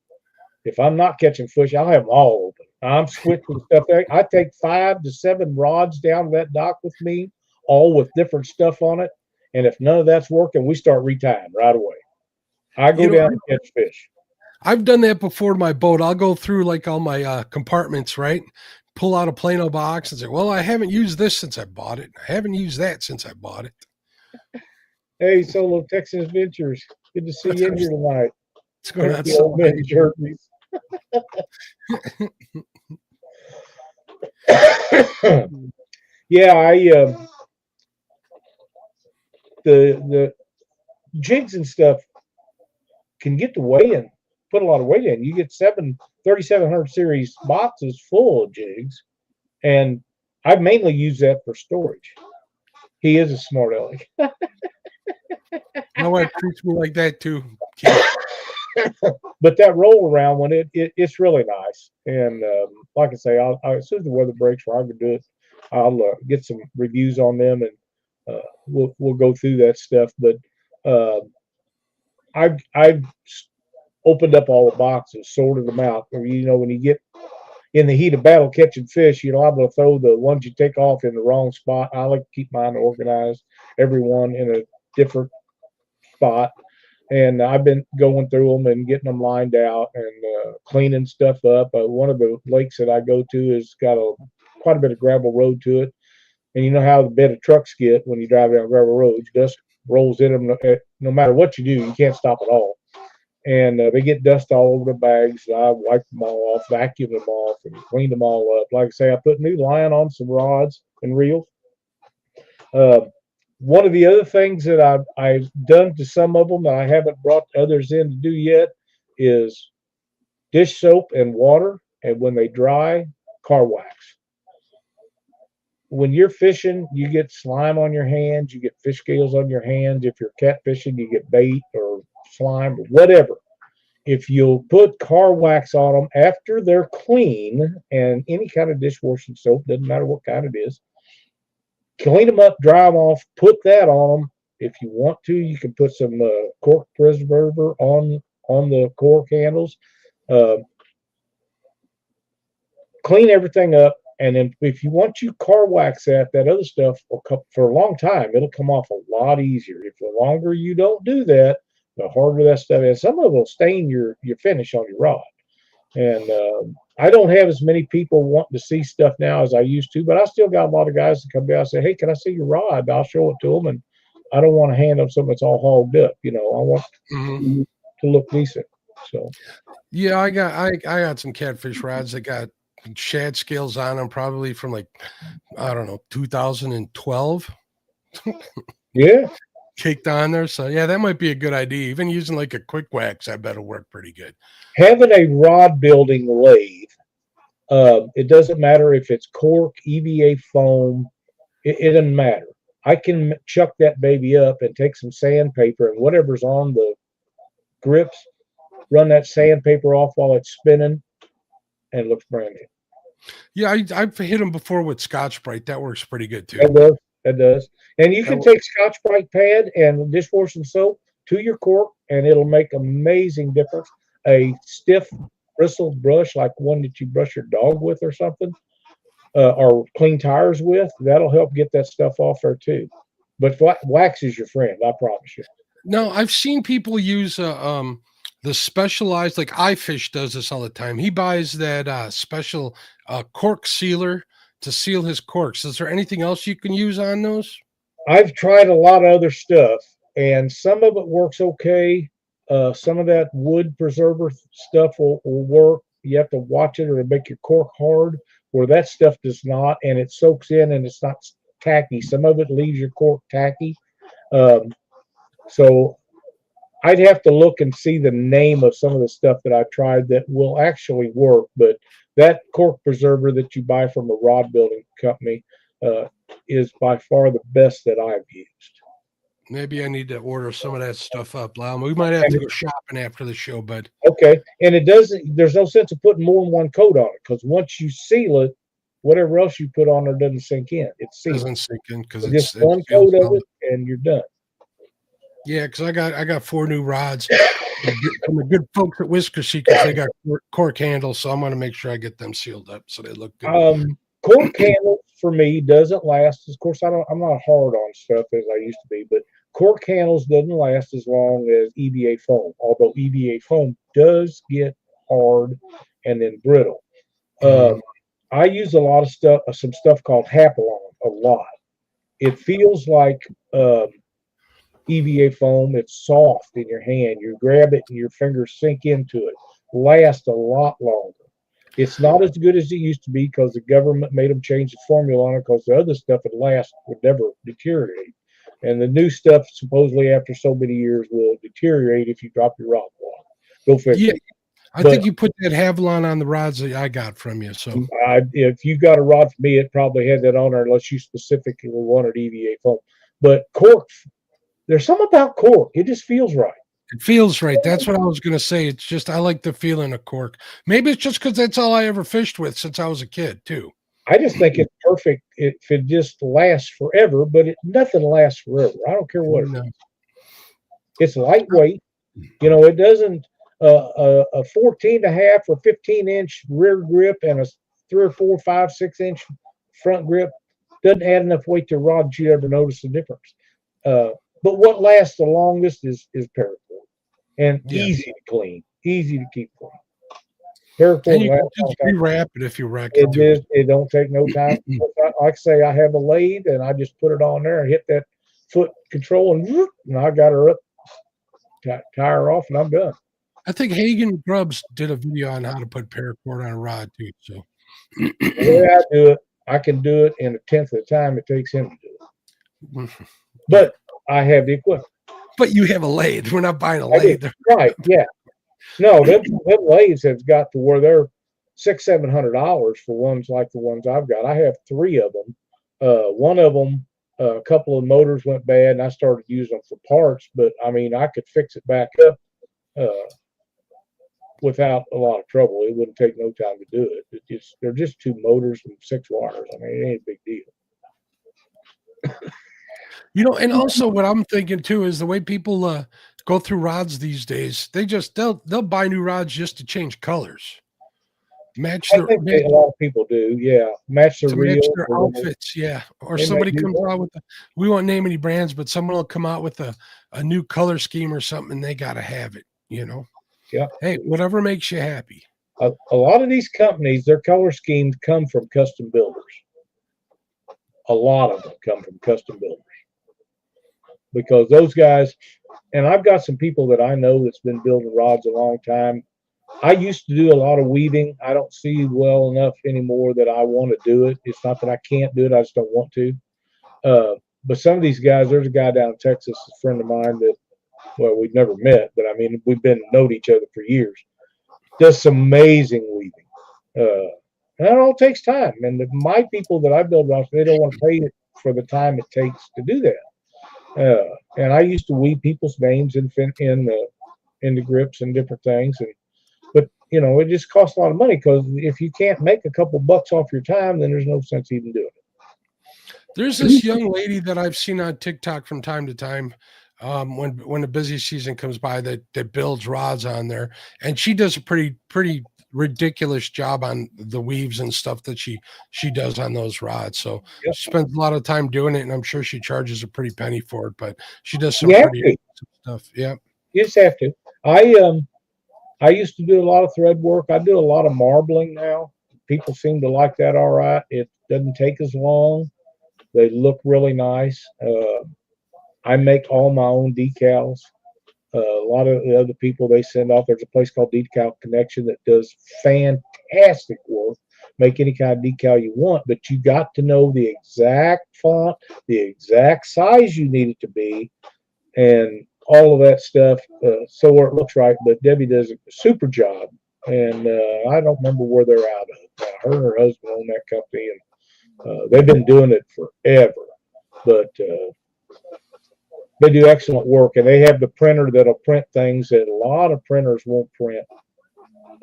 [SPEAKER 2] If I'm not catching fish, I'll have them all open. I'm switching stuff there. I take 5 to 7 rods down to that dock with me, all with different stuff on it. And if none of that's working, we start retying right away. I go down and catch fish.
[SPEAKER 1] I've done that before to my boat. I'll go through like all my compartments, right? Pull out a Plano box and say, well, I haven't used this since I bought it. I haven't used that since I bought it.
[SPEAKER 2] Hey, Solo Texas Adventures. Good to see you in here tonight.
[SPEAKER 1] Let's go down
[SPEAKER 2] Yeah, the jigs and stuff can get the weight in, put a lot of weight in. You get 3700 series boxes full of jigs, and I mainly use that for storage. He is a smart aleck. My
[SPEAKER 1] wife treats me like that too.
[SPEAKER 2] But that roll around one, it's really nice. And like I say, as soon as the weather breaks where I can do it, I'll get some reviews on them, and we'll go through that stuff. But I've opened up all the boxes, sorted them out. Or, when you get in the heat of battle catching fish, I'm going to throw the ones you take off in the wrong spot. I like to keep mine organized, everyone in a different spot. And I've been going through them and getting them lined out and cleaning stuff up. One of the lakes that I go to has got quite a bit of gravel road to it. And you know how the bed of trucks get when you drive down gravel roads. Dust rolls in them. No matter what you do, you can't stop at all. And they get dust all over the bags. I wipe them all off, vacuum them off, and clean them all up. Like I say, I put new line on some rods and reels. One of the other things that I've done to some of them that I haven't brought others in to do yet is dish soap and water, and when they dry, car wax. When you're fishing, you get slime on your hands, you get fish scales on your hands. If you're catfishing, you get bait or slime or whatever. If you'll put car wax on them after they're clean, and any kind of dishwashing soap, doesn't matter what kind it is, clean them up, dry them off, put that on them. If you want to, you can put some cork preserver on the cork handles. Clean everything up, and then if you want to car wax that other stuff for a long time, it'll come off a lot easier. If the longer you don't do that, the harder that stuff is. Some of it will stain your finish on your rod. And I don't have as many people wanting to see stuff now as I used to, but I still got a lot of guys that come down and say, hey, can I see your rod? I'll show it to them. And I don't want to hand them something that's all hogged up. I want to look decent. So,
[SPEAKER 1] yeah, I got some catfish rods that got shad scales on them, probably from 2012.
[SPEAKER 2] Yeah.
[SPEAKER 1] Caked on there. So yeah, that might be a good idea. Even using like a quick wax, I bet it'll work pretty good.
[SPEAKER 2] Having a rod building lathe, it doesn't matter if it's cork, EVA foam, it doesn't matter. I can chuck that baby up and take some sandpaper and whatever's on the grips, run that sandpaper off while it's spinning, and it looks brand new.
[SPEAKER 1] Yeah, I've hit them before with Scotch Brite. That works pretty good too.
[SPEAKER 2] That works. That does. And you can take Scotch-Brite pad and dishwashing soap to your cork, and it'll make amazing difference. A stiff bristled brush, like one that you brush your dog with or something, or clean tires with, that'll help get that stuff off there too. But wax is your friend, I promise you.
[SPEAKER 1] No, I've seen people use the specialized, like iFish does this all the time. He buys that special cork sealer to seal his corks. Is there anything else you can use on those?
[SPEAKER 2] I've tried a lot of other stuff, and some of it works okay. Some of that wood preserver stuff will work. You have to watch it or it'll make your cork hard, where that stuff does not, and it soaks in and it's not tacky. Some of it leaves your cork tacky. So I'd have to look and see the name of some of the stuff that I've tried that will actually work. But that cork preserver that you buy from a rod building company is by far the best that I've used.
[SPEAKER 1] Maybe I need to order some of that stuff up, Lyle. We might have to go shopping after the show, bud.
[SPEAKER 2] Okay. And it doesn't, there's no sense of putting more than one coat on it, because once you seal it, whatever else you put on there doesn't sink in. It
[SPEAKER 1] doesn't sink in because
[SPEAKER 2] it's just one coat of it and you're done.
[SPEAKER 1] Yeah, because I got 4 new rods from the good folks at Whisker Seekers. They got cork handles, so I'm going to make sure I get them sealed up so they look good.
[SPEAKER 2] Cork handles for me doesn't last. Of course, I'm not hard on stuff as I used to be, but cork handles doesn't last as long as EVA foam. Although EVA foam does get hard and then brittle. I use a lot of stuff, some stuff called Hapalon a lot. It feels like EVA foam. It's soft in your hand. You grab it and your fingers sink into it. Lasts a lot longer. It's not as good as it used to be because the government made them change the formula on it, because the other stuff would never deteriorate. And the new stuff, supposedly after so many years, will deteriorate if you drop your rod block. Go figure.
[SPEAKER 1] Yeah, I think you put that Havalon on the rods that I got from you. So
[SPEAKER 2] if you got a rod from me, it probably had that on there unless you specifically wanted EVA foam. But cork, there's something about cork. It just feels right.
[SPEAKER 1] It feels right. That's what I was going to say. It's just, I like the feeling of cork. Maybe it's just because that's all I ever fished with since I was a kid too.
[SPEAKER 2] I just think it's perfect if it just lasts forever, but nothing lasts forever. I don't care what it is. It's lightweight. You know, it doesn't, a 14.5 or 15-inch rear grip and a 3 or 4, 5, 6-inch front grip doesn't add enough weight to a rod that you ever notice the difference. But what lasts the longest is paracord, and easy to clean, easy to keep clean.
[SPEAKER 1] Paracord, and you can just rewrap it if you rack it.
[SPEAKER 2] It don't take no time. Like I say, I have a lathe, and I just put it on there and hit that foot control, and I got her up, tie her off, and I'm done.
[SPEAKER 1] I think Hagen Grubbs did a video on how to put paracord on a rod too. So
[SPEAKER 2] the way I do it, I can do it in 1/10 of the time it takes him to do it. But I have the equipment.
[SPEAKER 1] But you have a lathe. We're not buying a lathe.
[SPEAKER 2] Right, yeah. No, them lathes have got to where they're $600-700 for ones like the ones I've got. I have 3 of them. One of them, a couple of motors went bad, and I started using them for parts. But I mean, I could fix it back up without a lot of trouble. It wouldn't take no time to do it. They're just 2 motors and 6 wires. I mean, it ain't a big deal.
[SPEAKER 1] You know, and also what I'm thinking too is the way people go through rods these days. They'll buy new rods just to change colors, match their.
[SPEAKER 2] A lot of people do, yeah. Match their
[SPEAKER 1] outfits, yeah. Or somebody comes out with we won't name any brands, but someone will come out with a new color scheme or something, and they got to have it. You know.
[SPEAKER 2] Yeah.
[SPEAKER 1] Hey, whatever makes you happy.
[SPEAKER 2] A lot of these companies, their color schemes come from custom builders. A lot of them come from custom builders. Because those guys, and I've got some people that I know that's been building rods a long time. I used to do a lot of weaving. I don't see well enough anymore that I want to do it. It's not that I can't do it. I just don't want to. But some of these guys, there's a guy down in Texas, a friend of mine that, well, we've never met, but I mean, we've been known each other for years. Does some amazing weaving. And it all takes time. And my people that I build rods, they don't want to pay it for the time it takes to do that. And I used to weave people's names in the grips and different things, but you know, it just costs a lot of money, because if you can't make a couple bucks off your time, then there's no sense even doing it.
[SPEAKER 1] There's this young lady that I've seen on TikTok from time to time. When the busy season comes by, that builds rods on there, and she does a pretty ridiculous job on the weaves and stuff that she does on those rods. So
[SPEAKER 2] Yep.
[SPEAKER 1] she spends a lot of time doing it, and I'm sure she charges a pretty penny for it, but she does some pretty awesome stuff. Yeah,
[SPEAKER 2] you just have to. I used to do a lot of thread work. I do a lot of marbling now. People seem to like that all right. It doesn't take as long. They look really nice. I make all my own decals. A lot of the other people they send off, there's a place called Decal Connection that does fantastic work. Make any kind of decal you want, but you got to know the exact font, the exact size you need it to be, and all of that stuff, so where it looks right. But Debbie does a super job, and I don't remember where they're out of. Her and her husband own that company, and they've been doing it forever. But they do excellent work, and they have the printer that'll print things that a lot of printers won't print.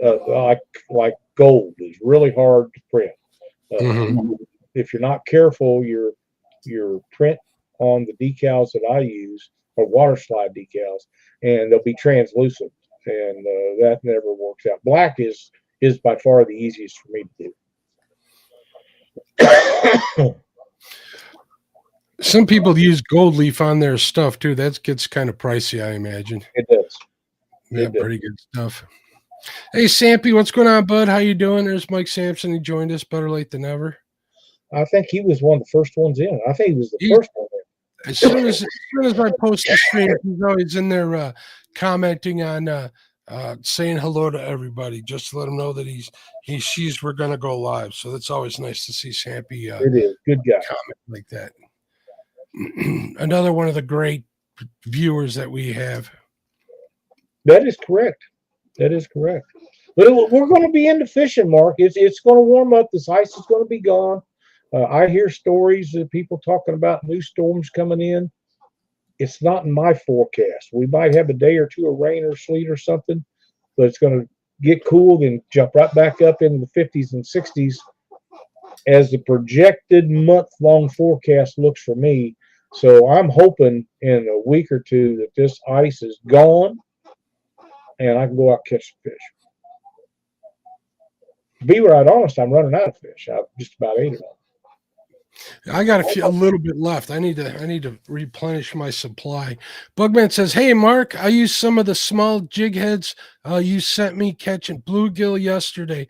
[SPEAKER 2] Like gold is really hard to print. If you're not careful, your print on the decals that I use are water slide decals, and they'll be translucent, and that never works out. Black is by far the easiest for me to do.
[SPEAKER 1] Some people use gold leaf on their stuff too. That gets kind of pricey, I imagine.
[SPEAKER 2] It does.
[SPEAKER 1] Yeah, pretty good stuff. Hey, Sampy, what's going on, bud? How you doing? There's Mike Sampson. He joined us. Better late than never.
[SPEAKER 2] I think he was one of the first ones in. I think he was the first one in.
[SPEAKER 1] As soon as I post the stream, he's always in there commenting on saying hello to everybody, just to let him know that he sees we're gonna go live. So that's always nice to see Sampy.
[SPEAKER 2] It is good guy.
[SPEAKER 1] Comment like that. Another one of the great viewers that we have.
[SPEAKER 2] That is correct. That is correct. But we're going to be into fishing, Mark. It's going to warm up. This ice is going to be gone. I hear stories of people talking about new storms coming in. It's not in my forecast. We might have a day or two of rain or sleet or something, but it's going to get cool and jump right back up into the 50s and 60s as the projected month-long forecast looks for me. So I'm hoping in a week or two that this ice is gone and I can go out and catch some fish. To be right honest, I'm running out of fish. I've just about ate it all.
[SPEAKER 1] I got a little bit left. I need to replenish my supply. Bugman says, "Hey Mark, I used some of the small jig heads you sent me catching bluegill yesterday.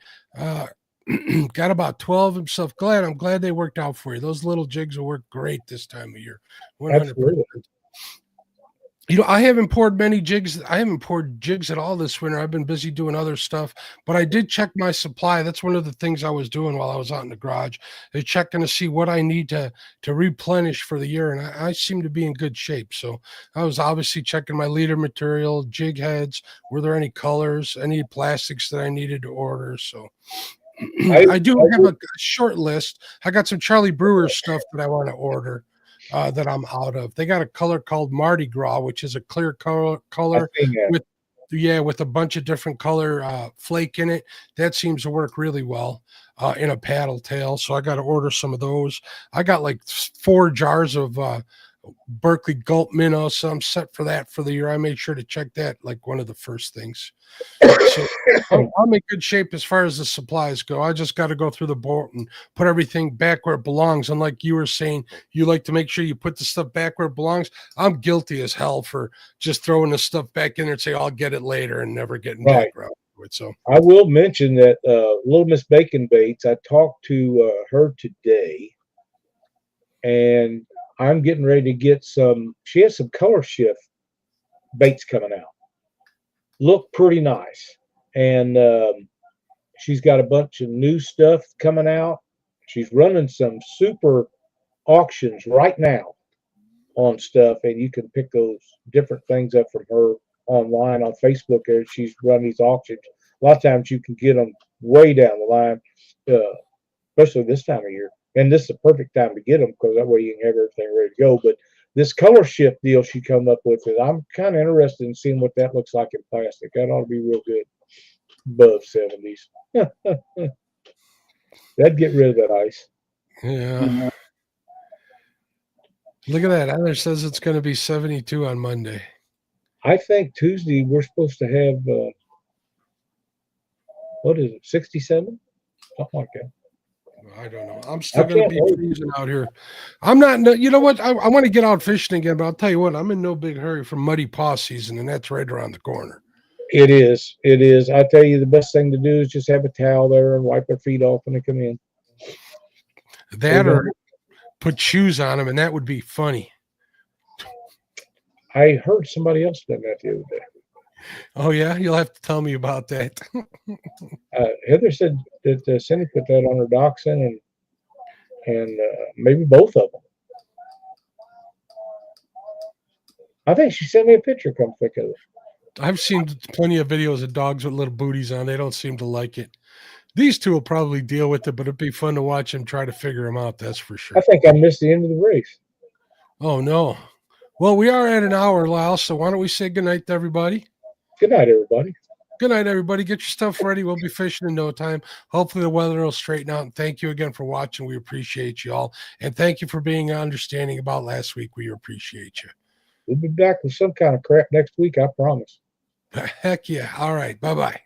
[SPEAKER 1] Got about 12 himself. I'm glad they worked out for you. Those little jigs will work great this time of year. 100%.
[SPEAKER 2] Absolutely.
[SPEAKER 1] You know, I haven't poured many jigs. I haven't poured jigs at all this winter. I've been busy doing other stuff, but I did check my supply. That's one of the things I was doing while I was out in the garage. Is checking to see what I need to replenish for the year, and I seem to be in good shape. So I was obviously checking my leader material, jig heads. Were there any colors, any plastics that I needed to order? So I do have a short list. I got some Charlie Brewer stuff that I want to order. That I'm out of. They got a color called Mardi Gras, which is a clear color with a bunch of different color flake in it. That seems to work really well in a paddle tail. So I got to order some of those. I got like 4 jars of Berkley Gulp minnow, so I'm set for that for the year. I made sure to check that like one of the first things. So I'm in good shape as far as the supplies go. I just got to go through the boat and put everything back where it belongs. And like you were saying, you like to make sure you put the stuff back where it belongs. I'm guilty as hell for just throwing the stuff back in there and say, I'll get it later and never getting back around to it. So
[SPEAKER 2] I will mention that Little Miss Bacon Baits, I talked to her today, and I'm getting ready to get she has some color shift baits coming out. Look pretty nice. And she's got a bunch of new stuff coming out. She's running some super auctions right now on stuff, and you can pick those different things up from her online on Facebook. She's running these auctions. A lot of times you can get them way down the line, especially this time of year. And this is the perfect time to get them because that way you can have everything ready to go. But this color shift deal she come up with, I'm kind of interested in seeing what that looks like in plastic. That ought to be real good. Above 70s. That'd get rid of that ice.
[SPEAKER 1] Yeah. Look at that. Tyler says it's going to be 72 on Monday.
[SPEAKER 2] I think Tuesday we're supposed to have, what is it, 67? Something like that.
[SPEAKER 1] I don't know. I'm still going to be freezing out here. I'm not, you know what? I want to get out fishing again, but I'll tell you what, I'm in no big hurry for muddy paw season, and that's right around the corner.
[SPEAKER 2] It is. It is. I tell you, the best thing to do is just have a towel there and wipe their feet off when they come in.
[SPEAKER 1] That or put shoes on them, and that would be funny.
[SPEAKER 2] I heard somebody else done that the other day.
[SPEAKER 1] Oh, yeah? You'll have to tell me about that.
[SPEAKER 2] Heather said that Cindy put that on her dachshund and maybe both of them. I think she sent me a picture, come think of it.
[SPEAKER 1] I've seen plenty of videos of dogs with little booties on. They don't seem to like it. These two will probably deal with it, but it'd be fun to watch them try to figure them out. That's for sure.
[SPEAKER 2] I think I missed the end of the race.
[SPEAKER 1] Oh, no. Well, we are at an hour, Lyle, so why don't we say goodnight to everybody?
[SPEAKER 2] Good night, everybody.
[SPEAKER 1] Good night, everybody. Get your stuff ready. We'll be fishing in no time. Hopefully the weather will straighten out. And thank you again for watching. We appreciate you all. And thank you for being understanding about last week. We appreciate you.
[SPEAKER 2] We'll be back with some kind of crap next week, I promise.
[SPEAKER 1] Heck yeah. All right. Bye-bye.